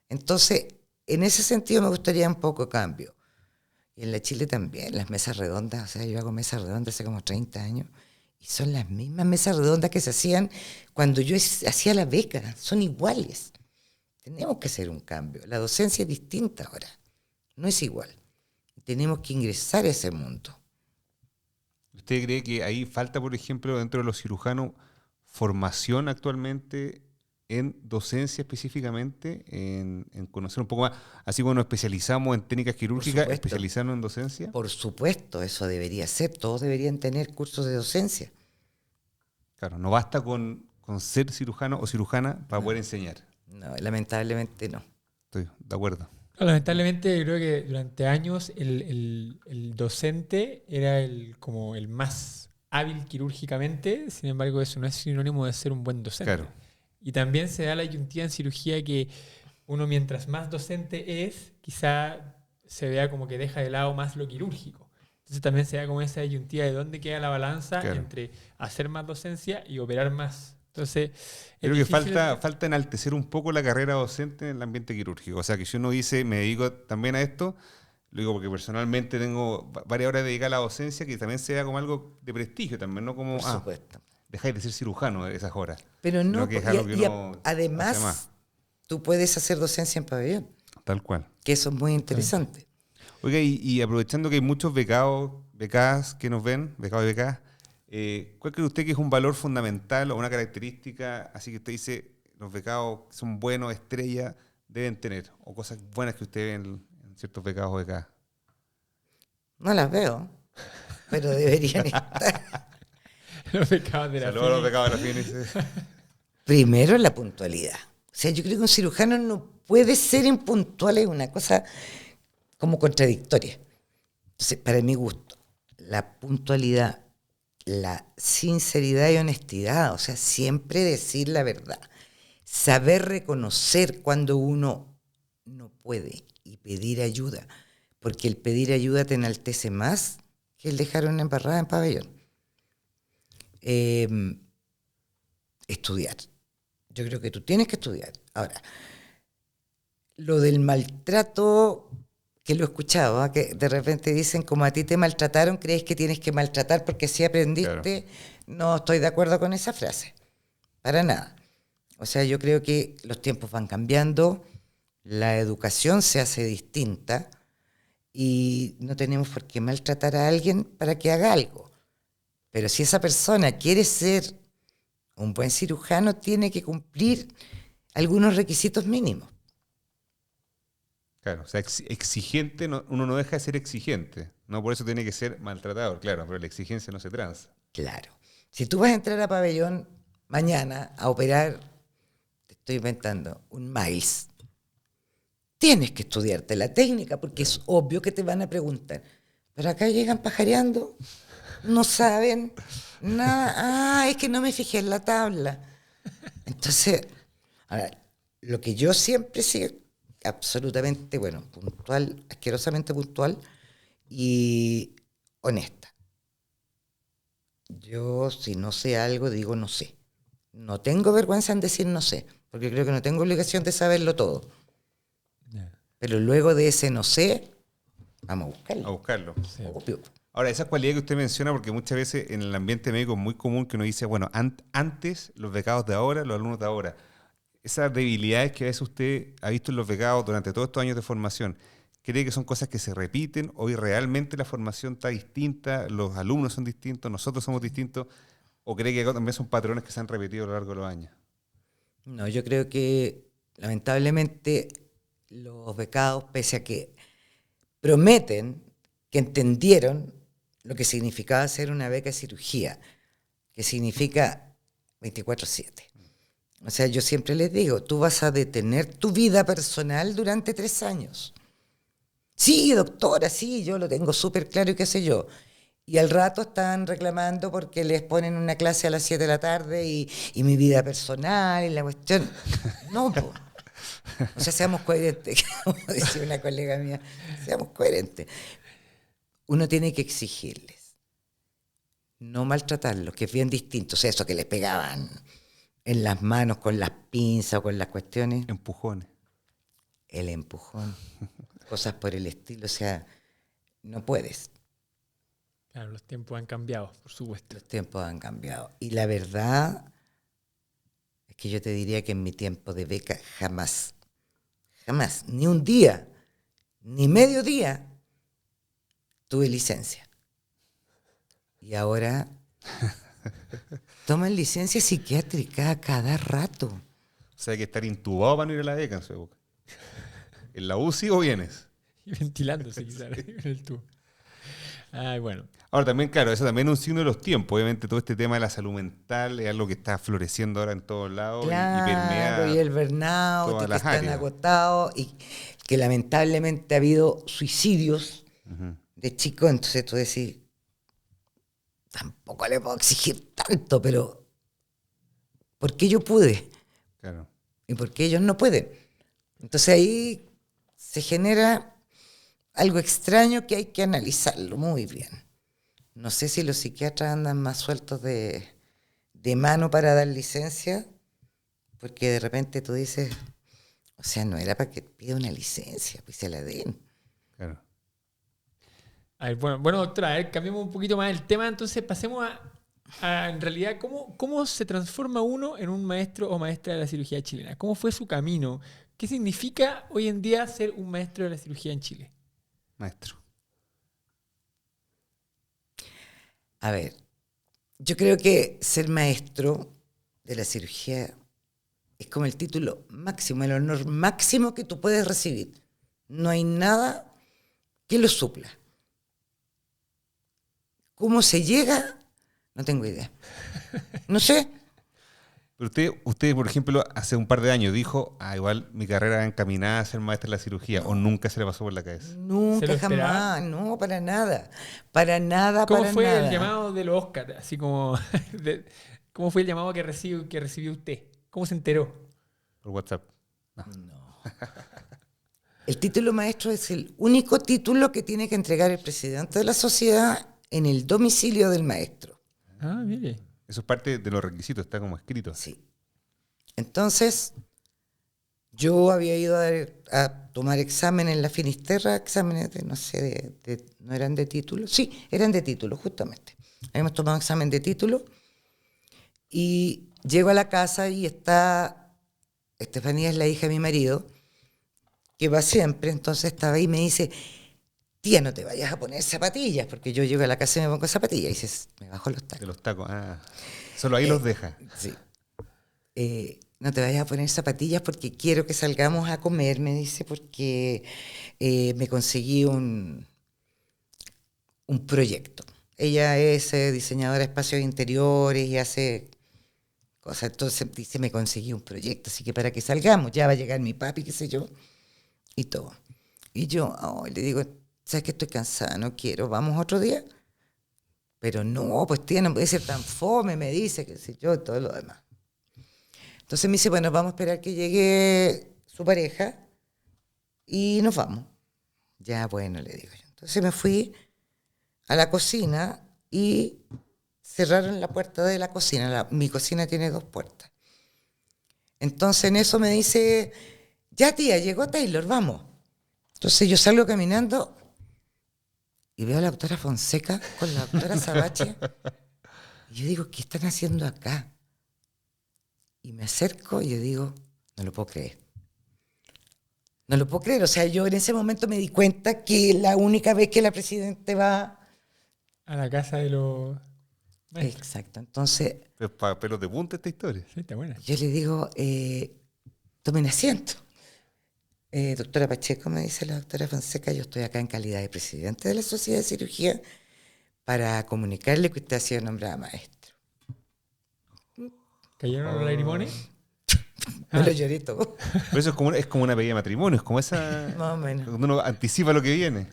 Entonces, en ese sentido me gustaría un poco cambio. Y en la Chile también, las mesas redondas, o sea, yo hago mesas redondas hace como 30 años y son las mismas mesas redondas que se hacían cuando yo hacía la beca, son iguales. Tenemos que hacer un cambio. La docencia es distinta ahora, no es igual. Tenemos que ingresar a ese mundo. ¿Usted cree que ahí falta, por ejemplo, dentro de los cirujanos, formación actualmente en docencia específicamente, en conocer un poco más? Así como nos especializamos en técnicas quirúrgicas, especializarnos en docencia. Por supuesto, eso debería ser. Todos deberían tener cursos de docencia. Claro, no basta con ser cirujano o cirujana para poder enseñar. No, lamentablemente no. Estoy de acuerdo. Lamentablemente, yo creo que durante años el docente era como el más hábil quirúrgicamente, sin embargo, eso no es sinónimo de ser un buen docente. Claro. Y también se da la disyuntiva en cirugía que uno, mientras más docente es, quizá se vea como que deja de lado más lo quirúrgico. Entonces también se da como esa disyuntiva de dónde queda la balanza entre hacer más docencia y operar más. Entonces, creo que falta enaltecer un poco la carrera docente en el ambiente quirúrgico. O sea, que si uno dice, me dedico también a esto, lo digo porque personalmente tengo varias horas dedicadas a la docencia, que también sea como algo de prestigio también, no como, por supuesto. Dejáis de ser cirujano de esas horas. Pero no, que es algo que además, tú puedes hacer docencia en pabellón. Tal cual. Que eso es muy interesante. Oiga, y aprovechando que hay muchos becados, becadas que nos ven, becados y becadas, ¿cuál cree usted que es un valor fundamental o una característica, así que usted dice, los becados son buenos, estrellas, deben tener, o cosas buenas que usted ve en ciertos becados o becadas? No las veo, pero deberían estar. Los becados de la Saludos a los becados de la Phoenix. Primero, la puntualidad. O sea, yo creo que un cirujano no puede ser impuntual, es una cosa como contradictoria. Entonces, para mi gusto, la puntualidad, la sinceridad y honestidad, o sea, siempre decir la verdad, saber reconocer cuando uno no puede y pedir ayuda, porque el pedir ayuda te enaltece más que el dejar una embarrada en pabellón. Estudiar. Yo creo que tú tienes que estudiar. Ahora, lo del maltrato, que lo he escuchado, que de repente dicen, como a ti te maltrataron, crees que tienes que maltratar porque si aprendiste. Claro. No estoy de acuerdo con esa frase, para nada. O sea, yo creo que los tiempos van cambiando, la educación se hace distinta y no tenemos por qué maltratar a alguien para que haga algo. Pero si esa persona quiere ser un buen cirujano, tiene que cumplir algunos requisitos mínimos. Claro, o sea, exigente, uno no deja de ser exigente. No por eso tiene que ser maltratador, claro, pero la exigencia no se tranza. Claro. Si tú vas a entrar a pabellón mañana a operar, te estoy inventando, un maíz, tienes que estudiarte la técnica porque es obvio que te van a preguntar. Pero acá llegan pajareando, no saben nada. Es que no me fijé en la tabla. Entonces, ahora, lo que yo siempre sigo, absolutamente, puntual, asquerosamente puntual y honesta. Yo, si no sé algo, digo no sé. No tengo vergüenza en decir no sé, porque creo que no tengo obligación de saberlo todo. Pero luego de ese no sé, vamos a buscarlo. A buscarlo. Sí. Obvio. Ahora, esa cualidad que usted menciona, porque muchas veces en el ambiente médico es muy común que uno dice, bueno, antes los becados de ahora, los alumnos de ahora. Esas debilidades que a veces usted ha visto en los becados durante todos estos años de formación, ¿cree que son cosas que se repiten? ¿Hoy realmente la formación está distinta? ¿Los alumnos son distintos? ¿Nosotros somos distintos? ¿O cree que también son patrones que se han repetido a lo largo de los años? No, yo creo que lamentablemente los becados, pese a que prometen que entendieron lo que significaba hacer una beca de cirugía, que significa 24/7. O sea, yo siempre les digo, tú vas a detener tu vida personal durante 3 años. Sí, doctora, sí, yo lo tengo súper claro y qué sé yo. Y al rato están reclamando porque les ponen una clase a las 7 de la tarde y mi vida personal y la cuestión. No, po. O sea, seamos coherentes, como decía una colega mía, seamos coherentes. Uno tiene que exigirles, no maltratarlos, que es bien distinto. O sea, eso que les pegaban en las manos con las pinzas o con las cuestiones. Empujones. El empujón, cosas por el estilo. O sea, no puedes. Claro, los tiempos han cambiado, por supuesto. Los tiempos han cambiado. Y la verdad es que yo te diría que en mi tiempo de beca jamás, ni un día, ni medio día, tuve licencia. Y ahora toman licencia psiquiátrica a cada rato. O sea, hay que estar intubado para no ir a la beca en su época. ¿En la UCI o vienes? Y ventilándose quizás en el tubo. Ay, bueno. Ahora también, claro, eso también es un signo de los tiempos. Obviamente todo este tema de la salud mental es algo que está floreciendo ahora en todos lados Claro, y permea y el burnout, todas y que las están áreas. agotados, y que lamentablemente ha habido suicidios de chicos. Entonces tú decís, tampoco le puedo exigir tanto, pero ¿por qué yo pude? Claro. ¿Y por qué ellos no pueden? Entonces ahí se genera algo extraño que hay que analizarlo muy bien. No sé si los psiquiatras andan más sueltos de mano para dar licencia, porque de repente tú dices, o sea, no era para que pida una licencia, pues se la den. Claro. A ver, bueno, doctora, a ver, cambiemos un poquito más el tema, entonces pasemos a en realidad, ¿cómo se transforma uno en un maestro o maestra de la cirugía chilena? ¿Cómo fue su camino? ¿Qué significa hoy en día ser un maestro de la cirugía en Chile? Maestro. A ver, yo creo que ser maestro de la cirugía es como el título máximo, el honor máximo que tú puedes recibir. No hay nada que lo supla. ¿Cómo se llega? No tengo idea. No sé. Pero usted, por ejemplo, hace un par de años dijo, igual mi carrera va encaminada a ser maestra de la cirugía, o nunca se le pasó por la cabeza. ¿Se Nunca, lo esperaba? jamás. No, para nada. Para nada, ¿Cómo para fue nada. el llamado de los Oscar? Así como, ¿cómo fue el llamado que recibió usted? ¿Cómo se enteró? Por WhatsApp. No. El título maestro es el único título que tiene que entregar el presidente de la sociedad en el domicilio del maestro. Ah, mire. Eso es parte de los requisitos, está como escrito. Sí. Entonces, yo había ido a tomar examen en la Finisterra, exámenes de, no sé, ¿no eran de título? Sí, eran de título, justamente. Habíamos tomado examen de título y llego a la casa y está, Estefanía es la hija de mi marido, que va siempre, entonces estaba ahí y me dice, tía, no te vayas a poner zapatillas, porque yo llego a la casa y me pongo zapatillas, y dices, me bajo los tacos. De los tacos. Solo ahí los deja. Sí. No te vayas a poner zapatillas porque quiero que salgamos a comer, me dice, porque me conseguí un proyecto. Ella es diseñadora de espacios interiores y hace cosas. Entonces dice, me conseguí un proyecto, así que para que salgamos, ya va a llegar mi papi, qué sé yo, y todo. Y yo le digo, ¿sabes que estoy cansada? No quiero, ¿vamos otro día? Pero no, pues tía, no puede ser tan fome, me dice, qué sé yo, todo lo demás. Entonces me dice, bueno, vamos a esperar que llegue su pareja y nos vamos. Ya, bueno, le digo yo. Entonces me fui a la cocina y cerraron la puerta de la cocina. Mi cocina tiene 2 puertas. Entonces en eso me dice, ya tía, llegó Taylor, vamos. Entonces yo salgo caminando y veo a la doctora Fonseca con la doctora Sabache. Y yo digo, ¿qué están haciendo acá? Y me acerco y yo digo, no lo puedo creer. No lo puedo creer. O sea, yo en ese momento me di cuenta que la única vez que la presidenta va a la casa de los... Exacto. Entonces... Es para pelos de punta esta historia. Sí, está buena. Yo le digo, tomen asiento. Doctora Pacheco, me dice la doctora Fonseca, yo estoy acá en calidad de presidente de la Sociedad de Cirugía para comunicarle que usted ha sido nombrada maestra. ¿Cayeron los lagrimones? Me lo lloré todo. Pero eso es como una pedida de matrimonio, es como esa... Más o menos. Cuando uno anticipa lo que viene.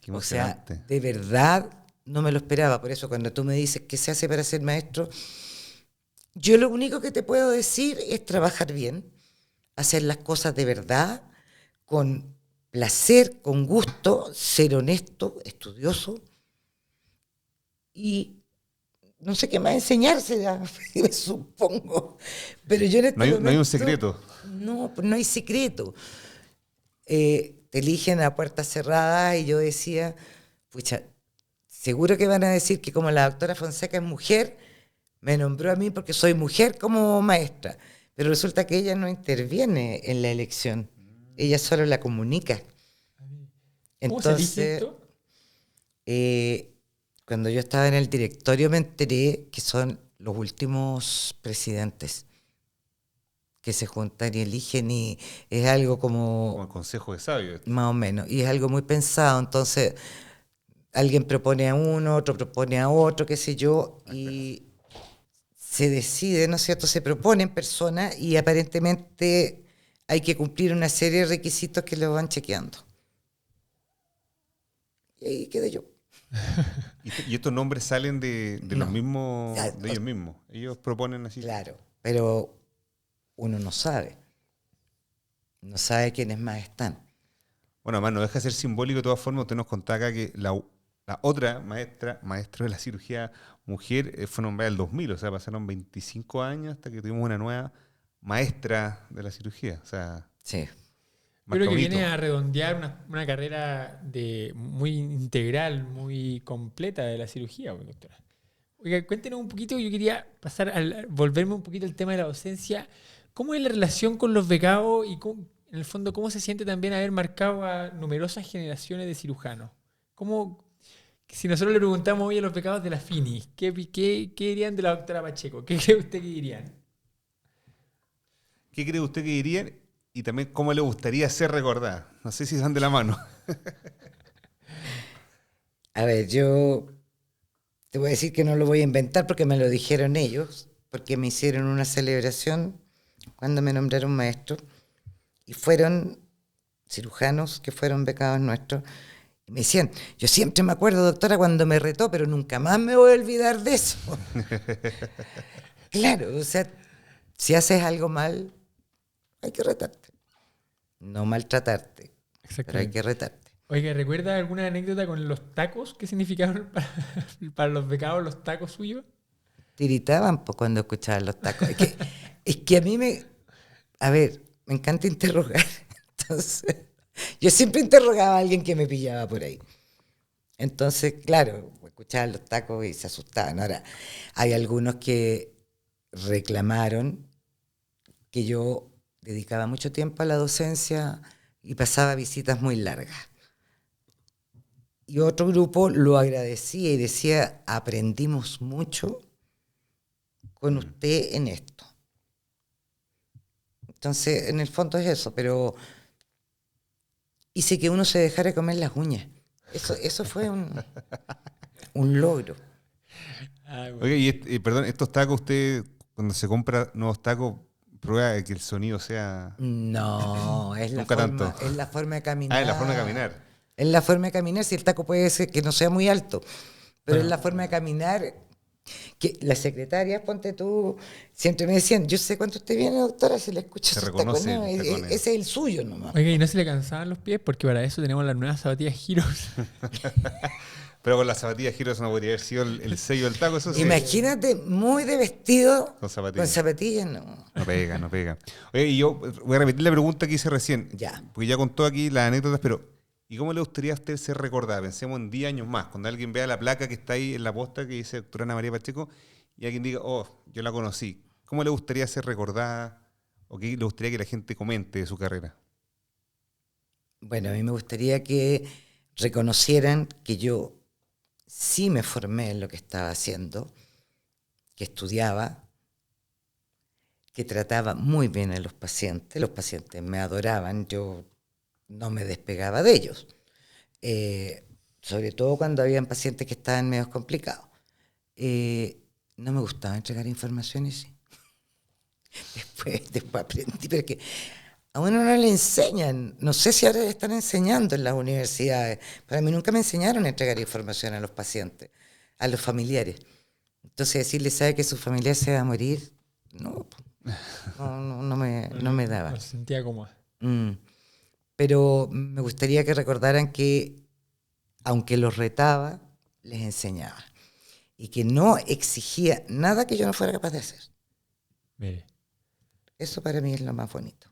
Qué O sea, emocionante. de verdad no me lo esperaba. Por eso cuando tú me dices qué se hace para ser maestro, yo lo único que te puedo decir es trabajar bien, hacer las cosas de verdad, con placer, con gusto, ser honesto, estudioso y no sé qué más enseñarse, me supongo. Pero yo en este momento, no hay un secreto. No, pues no hay secreto. Te eligen a puertas cerradas y yo decía, pucha, seguro que van a decir que como la doctora Fonseca es mujer, me nombró a mí porque soy mujer como maestra. Pero resulta que ella no interviene en la elección. Ella solo la comunica. ¿Cómo se elige Entonces, esto? cuando yo estaba en el directorio me enteré que son los últimos presidentes que se juntan y eligen y es algo Como el consejo de sabios. más o menos, y es algo muy pensado. Entonces, alguien propone a uno, otro propone a otro, qué sé yo, y se decide, ¿no es cierto? Se proponen personas y aparentemente hay que cumplir una serie de requisitos que lo van chequeando. Y ahí quedé yo. ¿Y estos nombres salen de los mismos, Ya, de ellos mismos? Ellos proponen así. Claro, pero uno no sabe. No sabe quiénes más están. Bueno, además no deja de ser simbólico de todas formas. Usted nos contaba que la otra maestra de la cirugía mujer fue nombrada en el 2000, o sea, pasaron 25 años hasta que tuvimos una nueva maestra de la cirugía. O sea, Sí. Creo que bonito. viene a redondear una carrera muy integral, muy completa de la cirugía, doctora. Oiga, cuéntenos un poquito, yo quería volverme un poquito al tema de la docencia. ¿Cómo es la relación con los becados y en el fondo cómo se siente también haber marcado a numerosas generaciones de cirujanos? Si nosotros le preguntamos hoy a los becados de la FINI, ¿qué dirían de la doctora Pacheco? ¿Qué cree usted que dirían? ¿Qué cree usted que dirían? Y también cómo le gustaría ser recordada. No sé si van de la mano. A ver, yo te voy a decir que no lo voy a inventar porque me lo dijeron ellos, porque me hicieron una celebración cuando me nombraron maestro y fueron cirujanos que fueron becados nuestros. Y me decían, yo siempre me acuerdo, doctora, cuando me retó, pero nunca más me voy a olvidar de eso. Claro, o sea, si haces algo mal, hay que retarte. No maltratarte, pero hay que retarte. Oiga, ¿recuerda alguna anécdota con los tacos? ¿Qué significaron para los becados los tacos suyos? Tiritaban pues, cuando escuchaban los tacos. Es que a mí me encanta interrogar. Entonces, yo siempre interrogaba a alguien que me pillaba por ahí. Entonces, claro, escuchaban los tacos y se asustaban. Ahora, hay algunos que reclamaron que yo dedicaba mucho tiempo a la docencia y pasaba visitas muy largas. Y otro grupo lo agradecía y decía, aprendimos mucho con usted en esto. Entonces, en el fondo es eso, pero hice que uno se dejara comer las uñas. Eso fue un logro. Oiga, y perdón, estos tacos, usted cuando se compra nuevos tacos, prueba que el sonido sea... No, es la forma de caminar. Ah, es la forma de caminar. Es la forma de caminar, si el taco puede ser que no sea muy alto, pero es la forma de caminar. Que las secretarias, ponte tú, siempre me decían, yo sé cuánto usted viene, doctora, si le escucho Se esos reconoce tacos. No, el taconeo. ese es el suyo nomás. Oiga, ¿y no se le cansaban los pies? Porque para eso tenemos las nuevas zapatillas Heroes. Pero con las zapatillas Giro eso no podría haber sido el sello del taco, eso sí. Imagínate, muy de vestido Con zapatillas. con zapatillas, no. No pega, no pega. Oye, y yo voy a repetir la pregunta que hice recién. Ya. Porque ya contó aquí las anécdotas, pero ¿y cómo le gustaría a usted ser recordada? Pensemos en 10 años más, cuando alguien vea la placa que está ahí en la posta que dice doctora Ana María Pacheco y alguien diga, oh, yo la conocí. ¿Cómo le gustaría ser recordada o qué le gustaría que la gente comente de su carrera? Bueno, a mí me gustaría que reconocieran que yo sí me formé en lo que estaba haciendo, que estudiaba, que trataba muy bien a los pacientes me adoraban, yo no me despegaba de ellos, sobre todo cuando habían pacientes que estaban medio complicados. No me gustaba entregar información y sí. Después aprendí, pero que a uno no le enseñan, no sé si ahora le están enseñando en las universidades, para mí nunca me enseñaron a entregar información a los pacientes, a los familiares. Entonces decirle, ¿sabe que su familiar se va a morir? No, no me daba. No se sentía cómoda. Pero me gustaría que recordaran que, aunque los retaba, les enseñaba. Y que no exigía nada que yo no fuera capaz de hacer. Mire. Eso para mí es lo más bonito.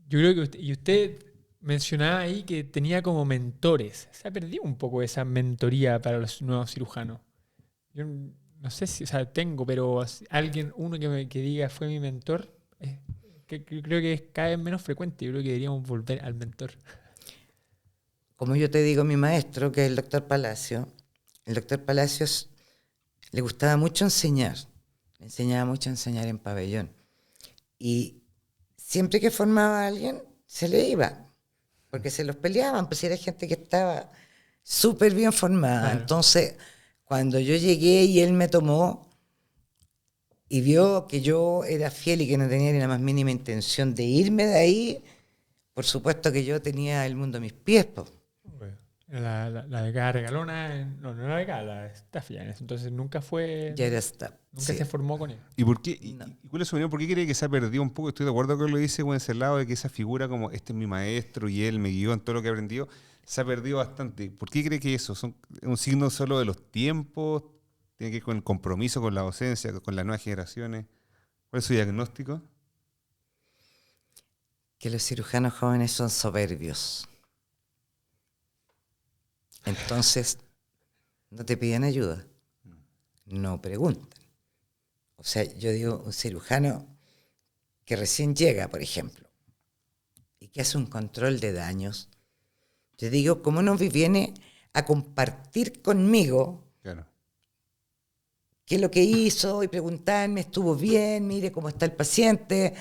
Yo creo que usted mencionaba ahí que tenía como mentores. Se ha perdido un poco esa mentoría para los nuevos cirujanos. Yo no sé si, o sea, tengo, pero uno que diga fue mi mentor, que creo que es cada vez menos frecuente. Yo creo que deberíamos volver al mentor. Como yo te digo, mi maestro, que es el doctor Palacios le gustaba mucho enseñar. Le enseñaba mucho a enseñar en pabellón. Y siempre que formaba a alguien, se le iba, porque se los peleaban, pues era gente que estaba súper bien formada. Claro. Entonces, cuando yo llegué y él me tomó y vio que yo era fiel y que no tenía ni la más mínima intención de irme de ahí, por supuesto que yo tenía el mundo a mis pies, pues. La becada regalona, no era becada, la staff ya, entonces nunca fue... Ya era staff. Nunca se formó con él. ¿Y por qué? No. ¿Y cuál es su opinión? ¿Por qué cree que se ha perdido un poco? Estoy de acuerdo con lo que dice Wenceslao, de que esa figura como este es mi maestro y él me guió en todo lo que he aprendido, se ha perdido bastante. ¿Por qué cree que eso? ¿Son un signo solo de los tiempos? ¿Tiene que ver con el compromiso con la docencia, con las nuevas generaciones? ¿Cuál es su diagnóstico? Que los cirujanos jóvenes son soberbios. Entonces, no te piden ayuda, no preguntan. O sea, yo digo, un cirujano que recién llega, por ejemplo, y que hace un control de daños, yo digo, ¿cómo no viene a compartir conmigo claro. qué es lo que hizo y preguntarme, estuvo bien, mire cómo está el paciente?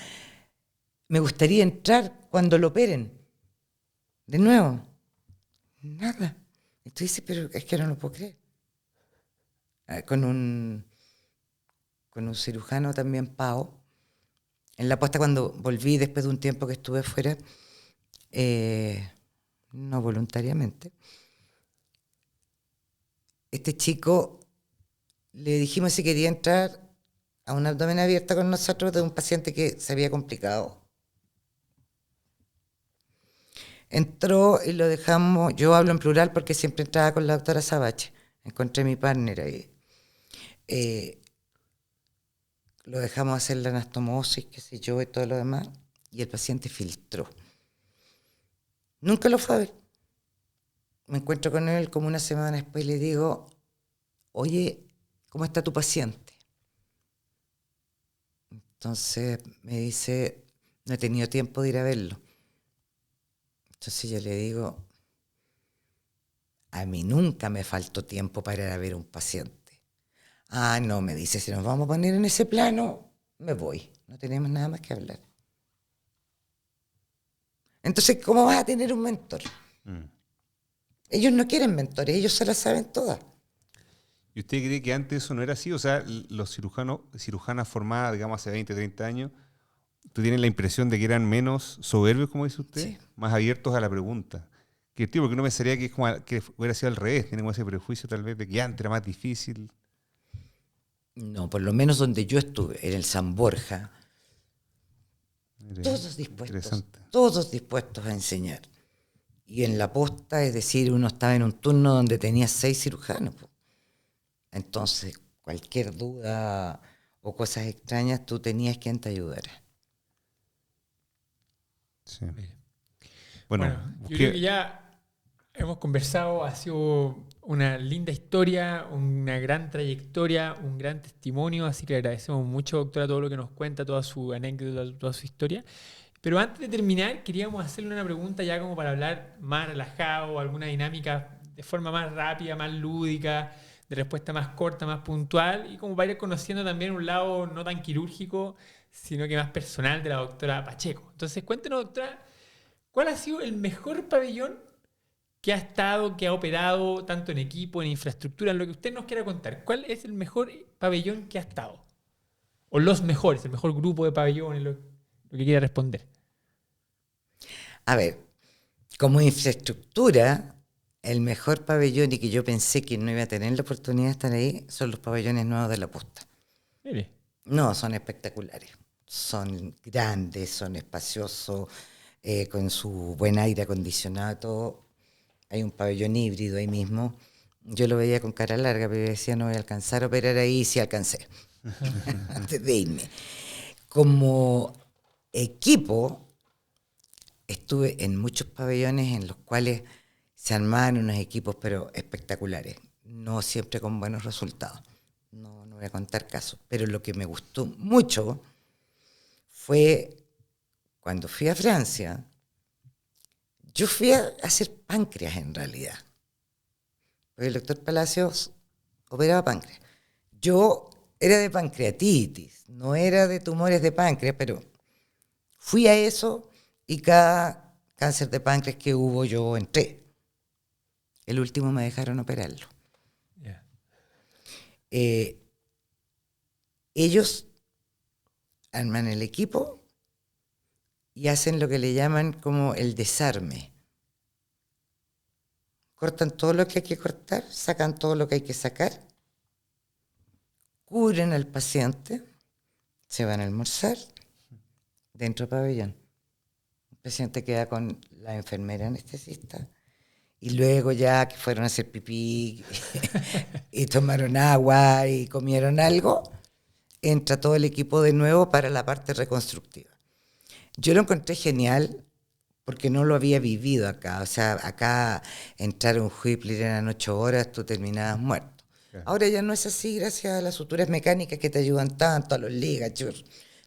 Me gustaría entrar cuando lo operen. De nuevo, nada. Y tú dices, pero es que no lo puedo creer. Con un cirujano también, Pao, en la posta cuando volví después de un tiempo que estuve fuera, no voluntariamente, este chico le dijimos si quería entrar a un abdomen abierto con nosotros de un paciente que se había complicado. Entró y lo dejamos, yo hablo en plural porque siempre entraba con la doctora Sabache, encontré mi partner ahí. Lo dejamos hacer la anastomosis, qué sé yo, y todo lo demás, y el paciente filtró. Nunca lo fue a ver. Me encuentro con él como una semana después y le digo, oye, ¿cómo está tu paciente? Entonces me dice, no he tenido tiempo de ir a verlo. Entonces yo le digo, a mí nunca me faltó tiempo para ir a ver a un paciente. Ah, no, me dice, si nos vamos a poner en ese plano, me voy. No tenemos nada más que hablar. Entonces, ¿cómo vas a tener un mentor? Ellos no quieren mentores, ellos se las saben todas. ¿Y usted cree que antes eso no era así? O sea, los cirujanas formadas, digamos, hace 20, 30 años, ¿tú tienes la impresión de que eran menos soberbios, como dice usted? Sí. Más abiertos a la pregunta. Que tío, porque no pensaría que, que hubiera sido al revés. Tienen como ese prejuicio tal vez de que antes era más difícil. No, por lo menos donde yo estuve, en el San Borja, todos dispuestos a enseñar. Y en la posta, es decir, uno estaba en un turno donde tenía 6 cirujanos. Po. Entonces, cualquier duda o cosas extrañas, tú tenías quien te ayudara. Sí. Bueno, yo creo que ya hemos conversado, ha sido una linda historia, una gran trayectoria, un gran testimonio, así que le agradecemos mucho, doctora, todo lo que nos cuenta, toda su anécdota, toda su historia. Pero antes de terminar, queríamos hacerle una pregunta ya como para hablar más relajado, alguna dinámica de forma más rápida, más lúdica, de respuesta más corta, más puntual, y como para ir conociendo también un lado no tan quirúrgico, sino que más personal de la doctora Pacheco. Entonces, cuéntenos, doctora, ¿cuál ha sido el mejor pabellón que ha estado, que ha operado, tanto en equipo, en infraestructura, en lo que usted nos quiera contar? ¿Cuál es el mejor pabellón que ha estado? O los mejores, el mejor grupo de pabellones, lo que quiera responder. A ver, como infraestructura, el mejor pabellón y que yo pensé que no iba a tener la oportunidad de estar ahí son los pabellones nuevos de la posta. Mire. No, son espectaculares. Son grandes, son espaciosos, con su buen aire acondicionado, todo. Hay un pabellón híbrido ahí mismo. Yo lo veía con cara larga, pero decía, no voy a alcanzar a operar ahí, y sí alcancé, antes de irme. Como equipo, estuve en muchos pabellones en los cuales se armaban unos equipos, pero espectaculares. No siempre con buenos resultados. No voy a contar casos. Pero lo que me gustó mucho fue cuando fui a Francia. Yo fui a hacer páncreas en realidad. Porque el doctor Palacios operaba páncreas. Yo era de pancreatitis, no era de tumores de páncreas, pero fui a eso y cada cáncer de páncreas que hubo yo entré. El último me dejaron operarlo. Yeah. Ellos arman el equipo y hacen lo que le llaman como el desarme. Cortan todo lo que hay que cortar, sacan todo lo que hay que sacar, cubren al paciente, se van a almorzar dentro del pabellón. El paciente queda con la enfermera anestesista y luego ya que fueron a hacer pipí y tomaron agua y comieron algo, entra todo el equipo de nuevo para la parte reconstructiva. Yo lo encontré genial porque no lo había vivido acá. O sea, acá entrar a un Whippler eran 8 horas, tú terminabas muerto. Yeah. Ahora ya no es así gracias a las suturas mecánicas que te ayudan tanto, a los ligatures.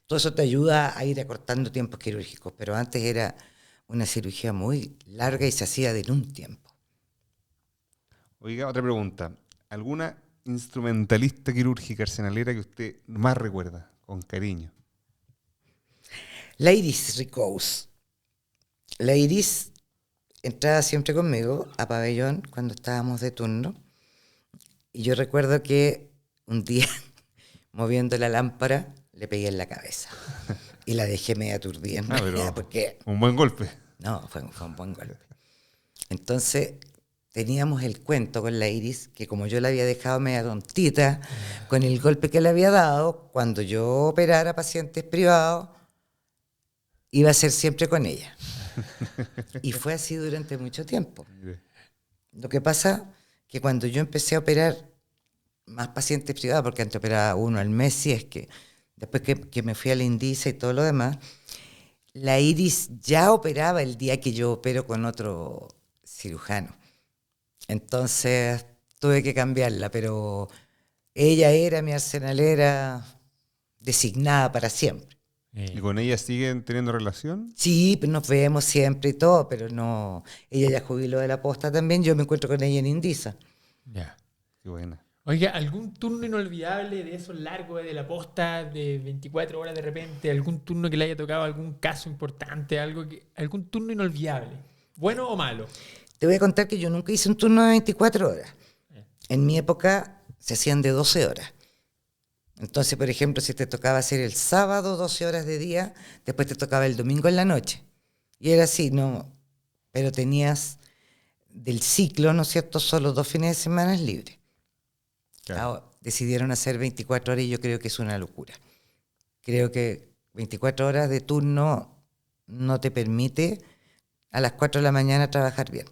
Todo eso te ayuda a ir acortando tiempos quirúrgicos, pero antes era una cirugía muy larga y se hacía en un tiempo. Oiga, otra pregunta. ¿Alguna instrumentalista quirúrgica arsenalera que usted más recuerda, con cariño? La Iris Ricous. La Iris entraba siempre conmigo a pabellón cuando estábamos de turno. Y yo recuerdo que un día, moviendo la lámpara, le pegué en la cabeza. Y la dejé media aturdida. Pero porque un buen golpe. No, fue un buen golpe. Entonces, teníamos el cuento con la Iris, que como yo la había dejado media tontita, con el golpe que le había dado, cuando yo operara pacientes privados, iba a ser siempre con ella. Y fue así durante mucho tiempo. Lo que pasa que cuando yo empecé a operar más pacientes privados, porque antes operaba uno al mes, si es que después que me fui a la Indisa y todo lo demás, la Iris ya operaba el día que yo opero con otro cirujano. Entonces tuve que cambiarla, pero ella era mi arsenalera designada para siempre. ¿Y con ella siguen teniendo relación? Sí, nos vemos siempre y todo, pero no. Ella ya jubiló de la posta también, yo me encuentro con ella en Indisa. Ya. Qué buena. Oiga, ¿algún turno inolvidable de esos largos de la posta, de 24 horas de repente? ¿Algún turno que le haya tocado algún caso importante? ¿Algún turno inolvidable? ¿Bueno o malo? Te voy a contar que yo nunca hice un turno de 24 horas. En mi época se hacían de 12 horas. Entonces, por ejemplo, si te tocaba hacer el sábado 12 horas de día, después te tocaba el domingo en la noche. Y era así, ¿no? Pero tenías del ciclo, ¿no es cierto?, solo 2 fines de semana libres. Claro. Ahora, decidieron hacer 24 horas y yo creo que es una locura. Creo que 24 horas de turno no te permite a las 4 de la mañana a trabajar bien.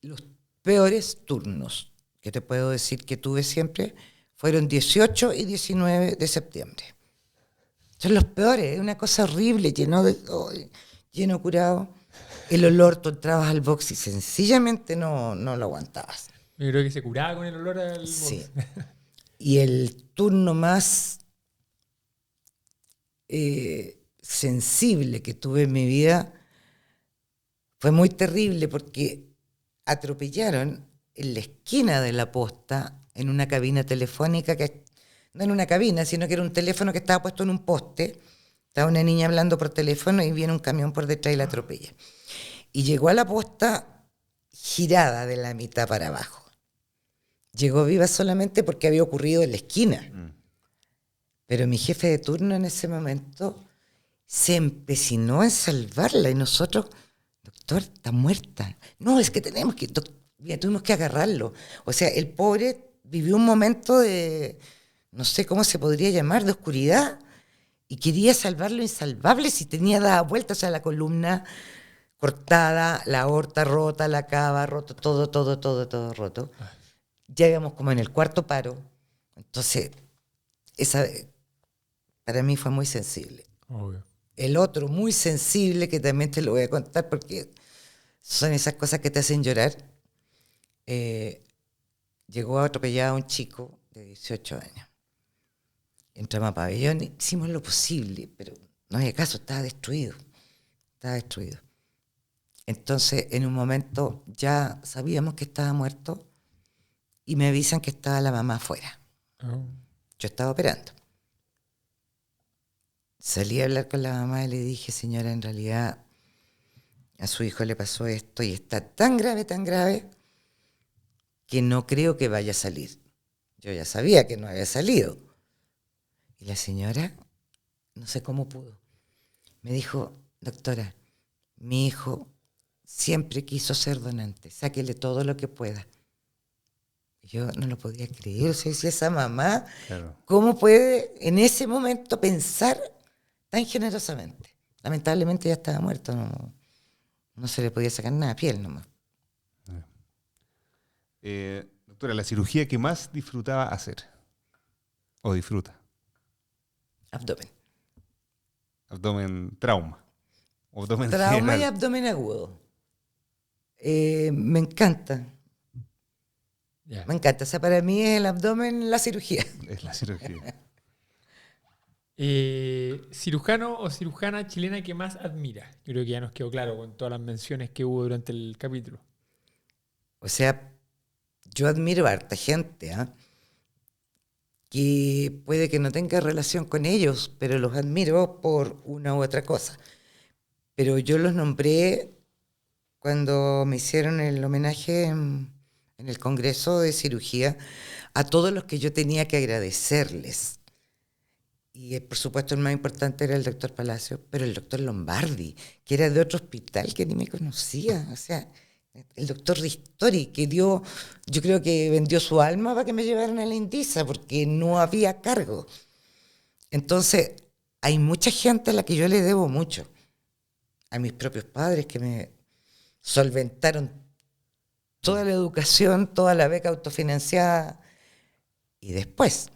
Los peores turnos que te puedo decir que tuve siempre fueron 18 y 19 de septiembre. Son los peores, es una cosa horrible, lleno curado. El olor, tú entrabas al box y sencillamente no lo aguantabas. Yo creo que se curaba con el olor al Sí. box. Y el turno más sensible que tuve en mi vida fue muy terrible porque atropellaron en la esquina de la posta, en una cabina telefónica, no en una cabina, sino que era un teléfono que estaba puesto en un poste. Estaba una niña hablando por teléfono y viene un camión por detrás y la atropella. Y llegó a la posta girada de la mitad para abajo. Llegó viva solamente porque había ocurrido en la esquina. Pero mi jefe de turno en ese momento se empecinó en salvarla y nosotros, doctor, está muerta. No, es que tuvimos que agarrarlo. O sea, el pobre vivió un momento de, no sé cómo se podría llamar, de oscuridad, y quería salvar lo insalvable si tenía dada vueltas, o sea, la columna cortada, la aorta rota, la cava roto, todo roto. Ya íbamos como en el cuarto paro. Entonces, esa para mí fue muy sensible. Obvio. El otro muy sensible, que también te lo voy a contar porque son esas cosas que te hacen llorar, llegó atropellado a un chico de 18 años. Entramos a pabellón, hicimos lo posible, pero no había caso, estaba destruido. Entonces, en un momento ya sabíamos que estaba muerto y me avisan que estaba la mamá afuera. Oh. Yo estaba operando. Salí a hablar con la mamá y le dije, señora, en realidad a su hijo le pasó esto y está tan grave, que no creo que vaya a salir. Yo ya sabía que no había salido. Y la señora, no sé cómo pudo, me dijo, doctora, mi hijo siempre quiso ser donante, sáquele todo lo que pueda. Yo no lo podía creer, o sea, si esa mamá, Claro. ¿cómo puede en ese momento pensar tan generosamente? Lamentablemente ya estaba muerto, no se le podía sacar nada, piel nomás. Doctora, la cirugía que más disfrutaba hacer, o disfruta, Abdomen. abdomen trauma, o abdomen Trauma y general. abdomen agudo. Me encanta. Yeah. Me encanta. O sea, para mí es el abdomen la cirugía. Es la cirugía. ¿Cirujano o cirujana chilena que más admira? Yo creo que ya nos quedó claro con todas las menciones que hubo durante el capítulo. O sea, yo admiro a harta gente, que puede que no tenga relación con ellos, pero los admiro por una u otra cosa. Pero yo los nombré cuando me hicieron el homenaje en el Congreso de Cirugía a todos los que yo tenía que agradecerles. Y por supuesto el más importante era el doctor Palacio, pero el doctor Lombardi, que era de otro hospital que ni me conocía. O sea, el doctor Ristori, que yo creo que vendió su alma para que me llevaran a la Indisa, porque no había cargo. Entonces, hay mucha gente a la que yo le debo mucho. A mis propios padres que me solventaron toda la educación, toda la beca autofinanciada. Y después,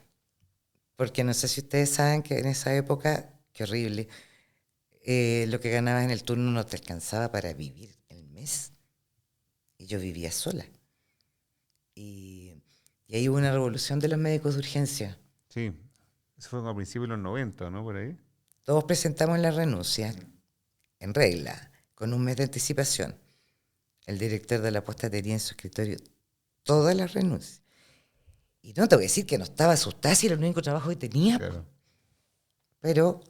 porque no sé si ustedes saben que en esa época, qué horrible, lo que ganabas en el turno no te alcanzaba para vivir el mes. Y yo vivía sola. Y ahí hubo una revolución de los médicos de urgencia. Sí, eso fue como a principios de los 90, ¿no? Por ahí. Todos presentamos la renuncia en regla, con un mes de anticipación. El director de la posta tenía en su escritorio todas las renuncias. Y no te voy a decir que no estaba asustada si era el único trabajo que tenía. Claro. Pero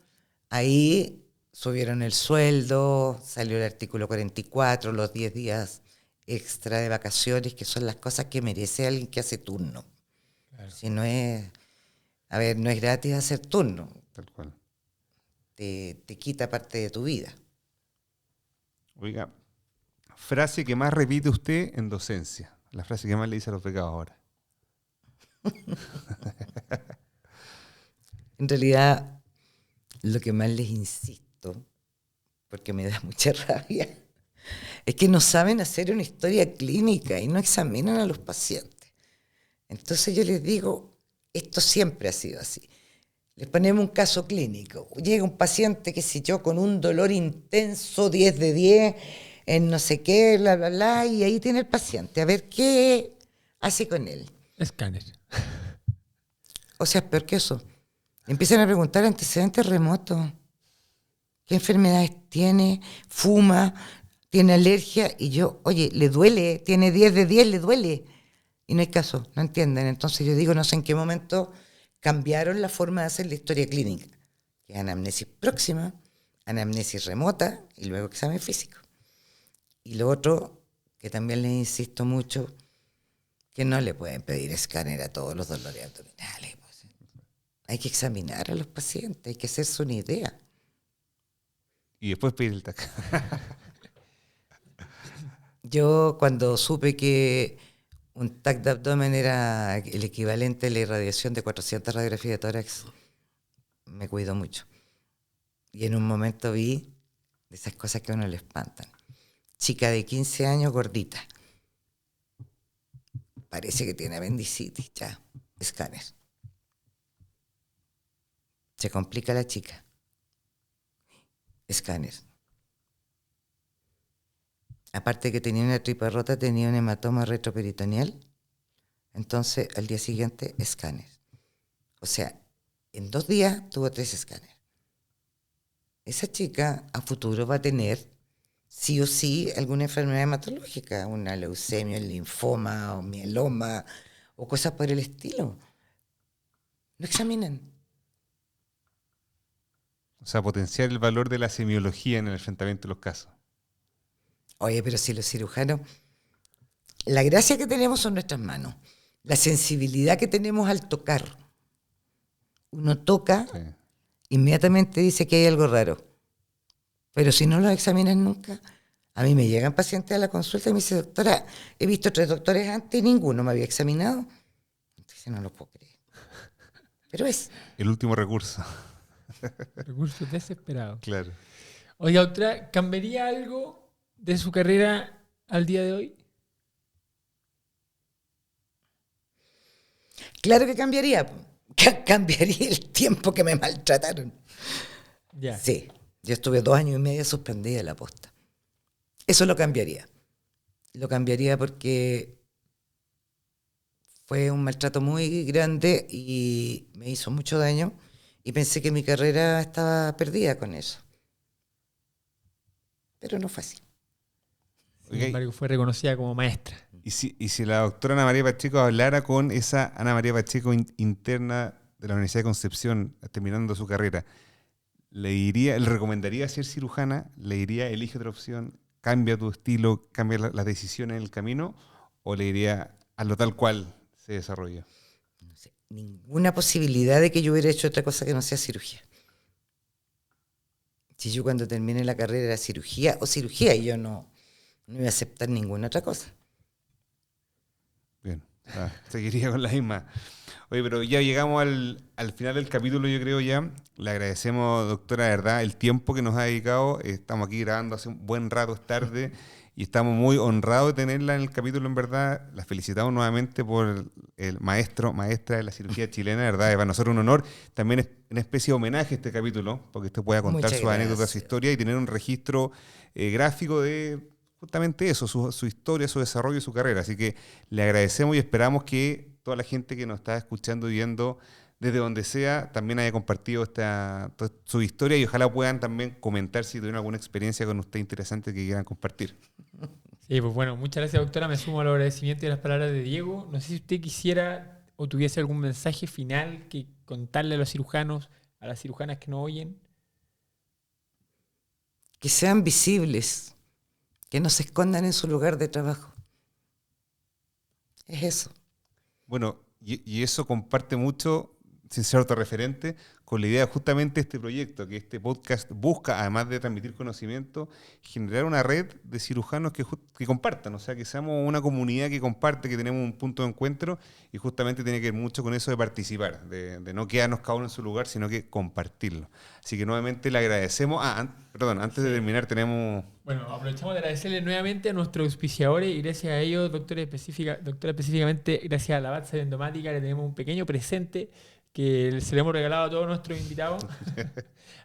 ahí subieron el sueldo, salió el artículo 44, los 10 días extra de vacaciones, que son las cosas que merece alguien que hace turno. Claro. Si no es, a ver, no es gratis hacer turno, Tal cual. te quita parte de tu vida. Oiga, frase que más repite usted en docencia. La frase que más le dice a los becados ahora. En realidad, lo que más les insisto, porque me da mucha rabia, es que no saben hacer una historia clínica y no examinan a los pacientes. Entonces yo les digo, esto siempre ha sido así. Les ponemos un caso clínico. Llega un paciente, qué sé yo, con un dolor intenso, 10 de 10, en no sé qué, bla, bla, bla, y ahí tiene el paciente. A ver qué hace con él. Escáner. O sea, es peor que eso. Empiezan a preguntar antecedentes remotos. ¿Qué enfermedades tiene? ¿Fuma? ¿Tiene alergia? Y yo, oye, ¿le duele? ¿Tiene 10 de 10? ¿Le duele? Y no hay caso, no entienden. Entonces yo digo, no sé en qué momento cambiaron la forma de hacer la historia clínica. Que es anamnesis próxima, anamnesis remota y luego examen físico. Y lo otro, que también les insisto mucho, que no le pueden pedir escáner a todos los dolores abdominales. Pues. Hay que examinar a los pacientes, hay que hacerse una idea. Y después pedir el TAC. Yo cuando supe que un TAC de abdomen era el equivalente a la irradiación de 400 radiografías de tórax, me cuido mucho. Y en un momento vi de esas cosas que a uno le espantan. Chica de 15 años, gordita. Parece que tiene apendicitis, ya. Escáner. Se complica la chica. Escáner. Aparte que tenía una tripa rota, tenía un hematoma retroperitoneal. Entonces, al día siguiente, escáner. O sea, en 2 días tuvo 3 escáneres. Esa chica a futuro va a tener, sí o sí, alguna enfermedad hematológica, una leucemia, un linfoma, o mieloma, o cosas por el estilo. No examinan. O sea, potenciar el valor de la semiología en el enfrentamiento de los casos. Oye, pero si los cirujanos, la gracia que tenemos son nuestras manos, la sensibilidad que tenemos al tocar. Uno toca, sí, inmediatamente dice que hay algo raro. Pero si no los examinas nunca, a mí me llegan pacientes a la consulta y me dicen, doctora, he visto 3 doctores antes y ninguno me había examinado. Entonces no lo puedo creer. Pero es el último recurso. Recursos desesperados. Claro. Oiga, doctora, ¿cambiaría algo de su carrera al día de hoy? Claro que cambiaría. Cambiaría el tiempo que me maltrataron. Ya. Sí, yo estuve 2 años y medio suspendida de la posta. Eso lo cambiaría. Lo cambiaría porque fue un maltrato muy grande y me hizo mucho daño y pensé que mi carrera estaba perdida con eso. Pero no fue así. Sin embargo, fue reconocida como maestra. ¿Y si la doctora Ana María Pacheco hablara con esa Ana María Pacheco interna de la Universidad de Concepción, terminando su carrera, le recomendaría ser cirujana? ¿Le diría, elige otra opción, cambia tu estilo, cambia las decisiones en el camino? ¿O le diría, hazlo tal cual se desarrolla? No sé, ninguna posibilidad de que yo hubiera hecho otra cosa que no sea cirugía. Si yo cuando terminé la carrera era cirugía o cirugía y yo no iba a aceptar ninguna otra cosa. Bien, seguiría con la misma. Oye, pero ya llegamos al final del capítulo, yo creo ya. Le agradecemos, doctora, de verdad, el tiempo que nos ha dedicado. Estamos aquí grabando hace un buen rato, es tarde, y estamos muy honrados de tenerla en el capítulo, en verdad. La felicitamos nuevamente por el maestra de la cirugía chilena, de verdad. Es para nosotros un honor. También es una especie de homenaje a este capítulo, porque usted pueda contar sus anécdotas, su historia y tener un registro gráfico de justamente eso, su historia, su desarrollo y su carrera. Así que le agradecemos y esperamos que toda la gente que nos está escuchando y viendo desde donde sea también haya compartido su historia y ojalá puedan también comentar si tuvieron alguna experiencia con usted interesante que quieran compartir. Sí, pues bueno, muchas gracias, doctora. Me sumo al agradecimiento y a las palabras de Diego. No sé si usted quisiera o tuviese algún mensaje final que contarle a los cirujanos, a las cirujanas que nos oyen. Que sean visibles. Que no se escondan en su lugar de trabajo. Es eso. Bueno, y eso comparte mucho, sin ser autorreferente, con la idea justamente de este proyecto, que este podcast busca, además de transmitir conocimiento, generar una red de cirujanos que compartan, o sea, que seamos una comunidad que comparte, que tenemos un punto de encuentro, y justamente tiene que ver mucho con eso de participar, de no quedarnos cada uno en su lugar, sino que compartirlo. Así que nuevamente le agradecemos. Antes de terminar tenemos... Bueno, aprovechamos de agradecerle nuevamente a nuestros auspiciadores y gracias a ellos, doctora específicamente, gracias a la Lavazza Endomática, le tenemos un pequeño presente que se le hemos regalado a todos nuestros invitados.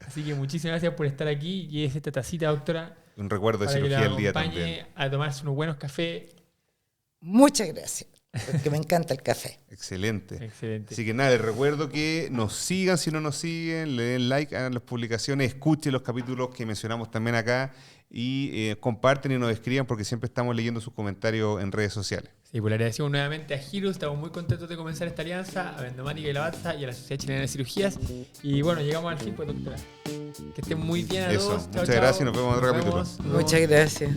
Así que muchísimas gracias por estar aquí y es esta tacita, doctora. Un recuerdo de cirugía del día también. A tomarse unos buenos cafés. Muchas gracias, porque me encanta el café. Excelente. Excelente. Así que nada, les recuerdo que nos sigan si no nos siguen, le den like a las publicaciones, escuchen los capítulos que mencionamos también acá y comparten y nos escriban porque siempre estamos leyendo sus comentarios en redes sociales. Sí, pues le agradecemos nuevamente a Giro, estamos muy contentos de comenzar esta alianza, a Endomática y Lavazza y a la Sociedad Chilena de Cirugías. Y bueno, llegamos al fin, pues doctora. Que estén muy bien a todos. Muchas gracias y nos vemos en otro capítulo. Muchas gracias.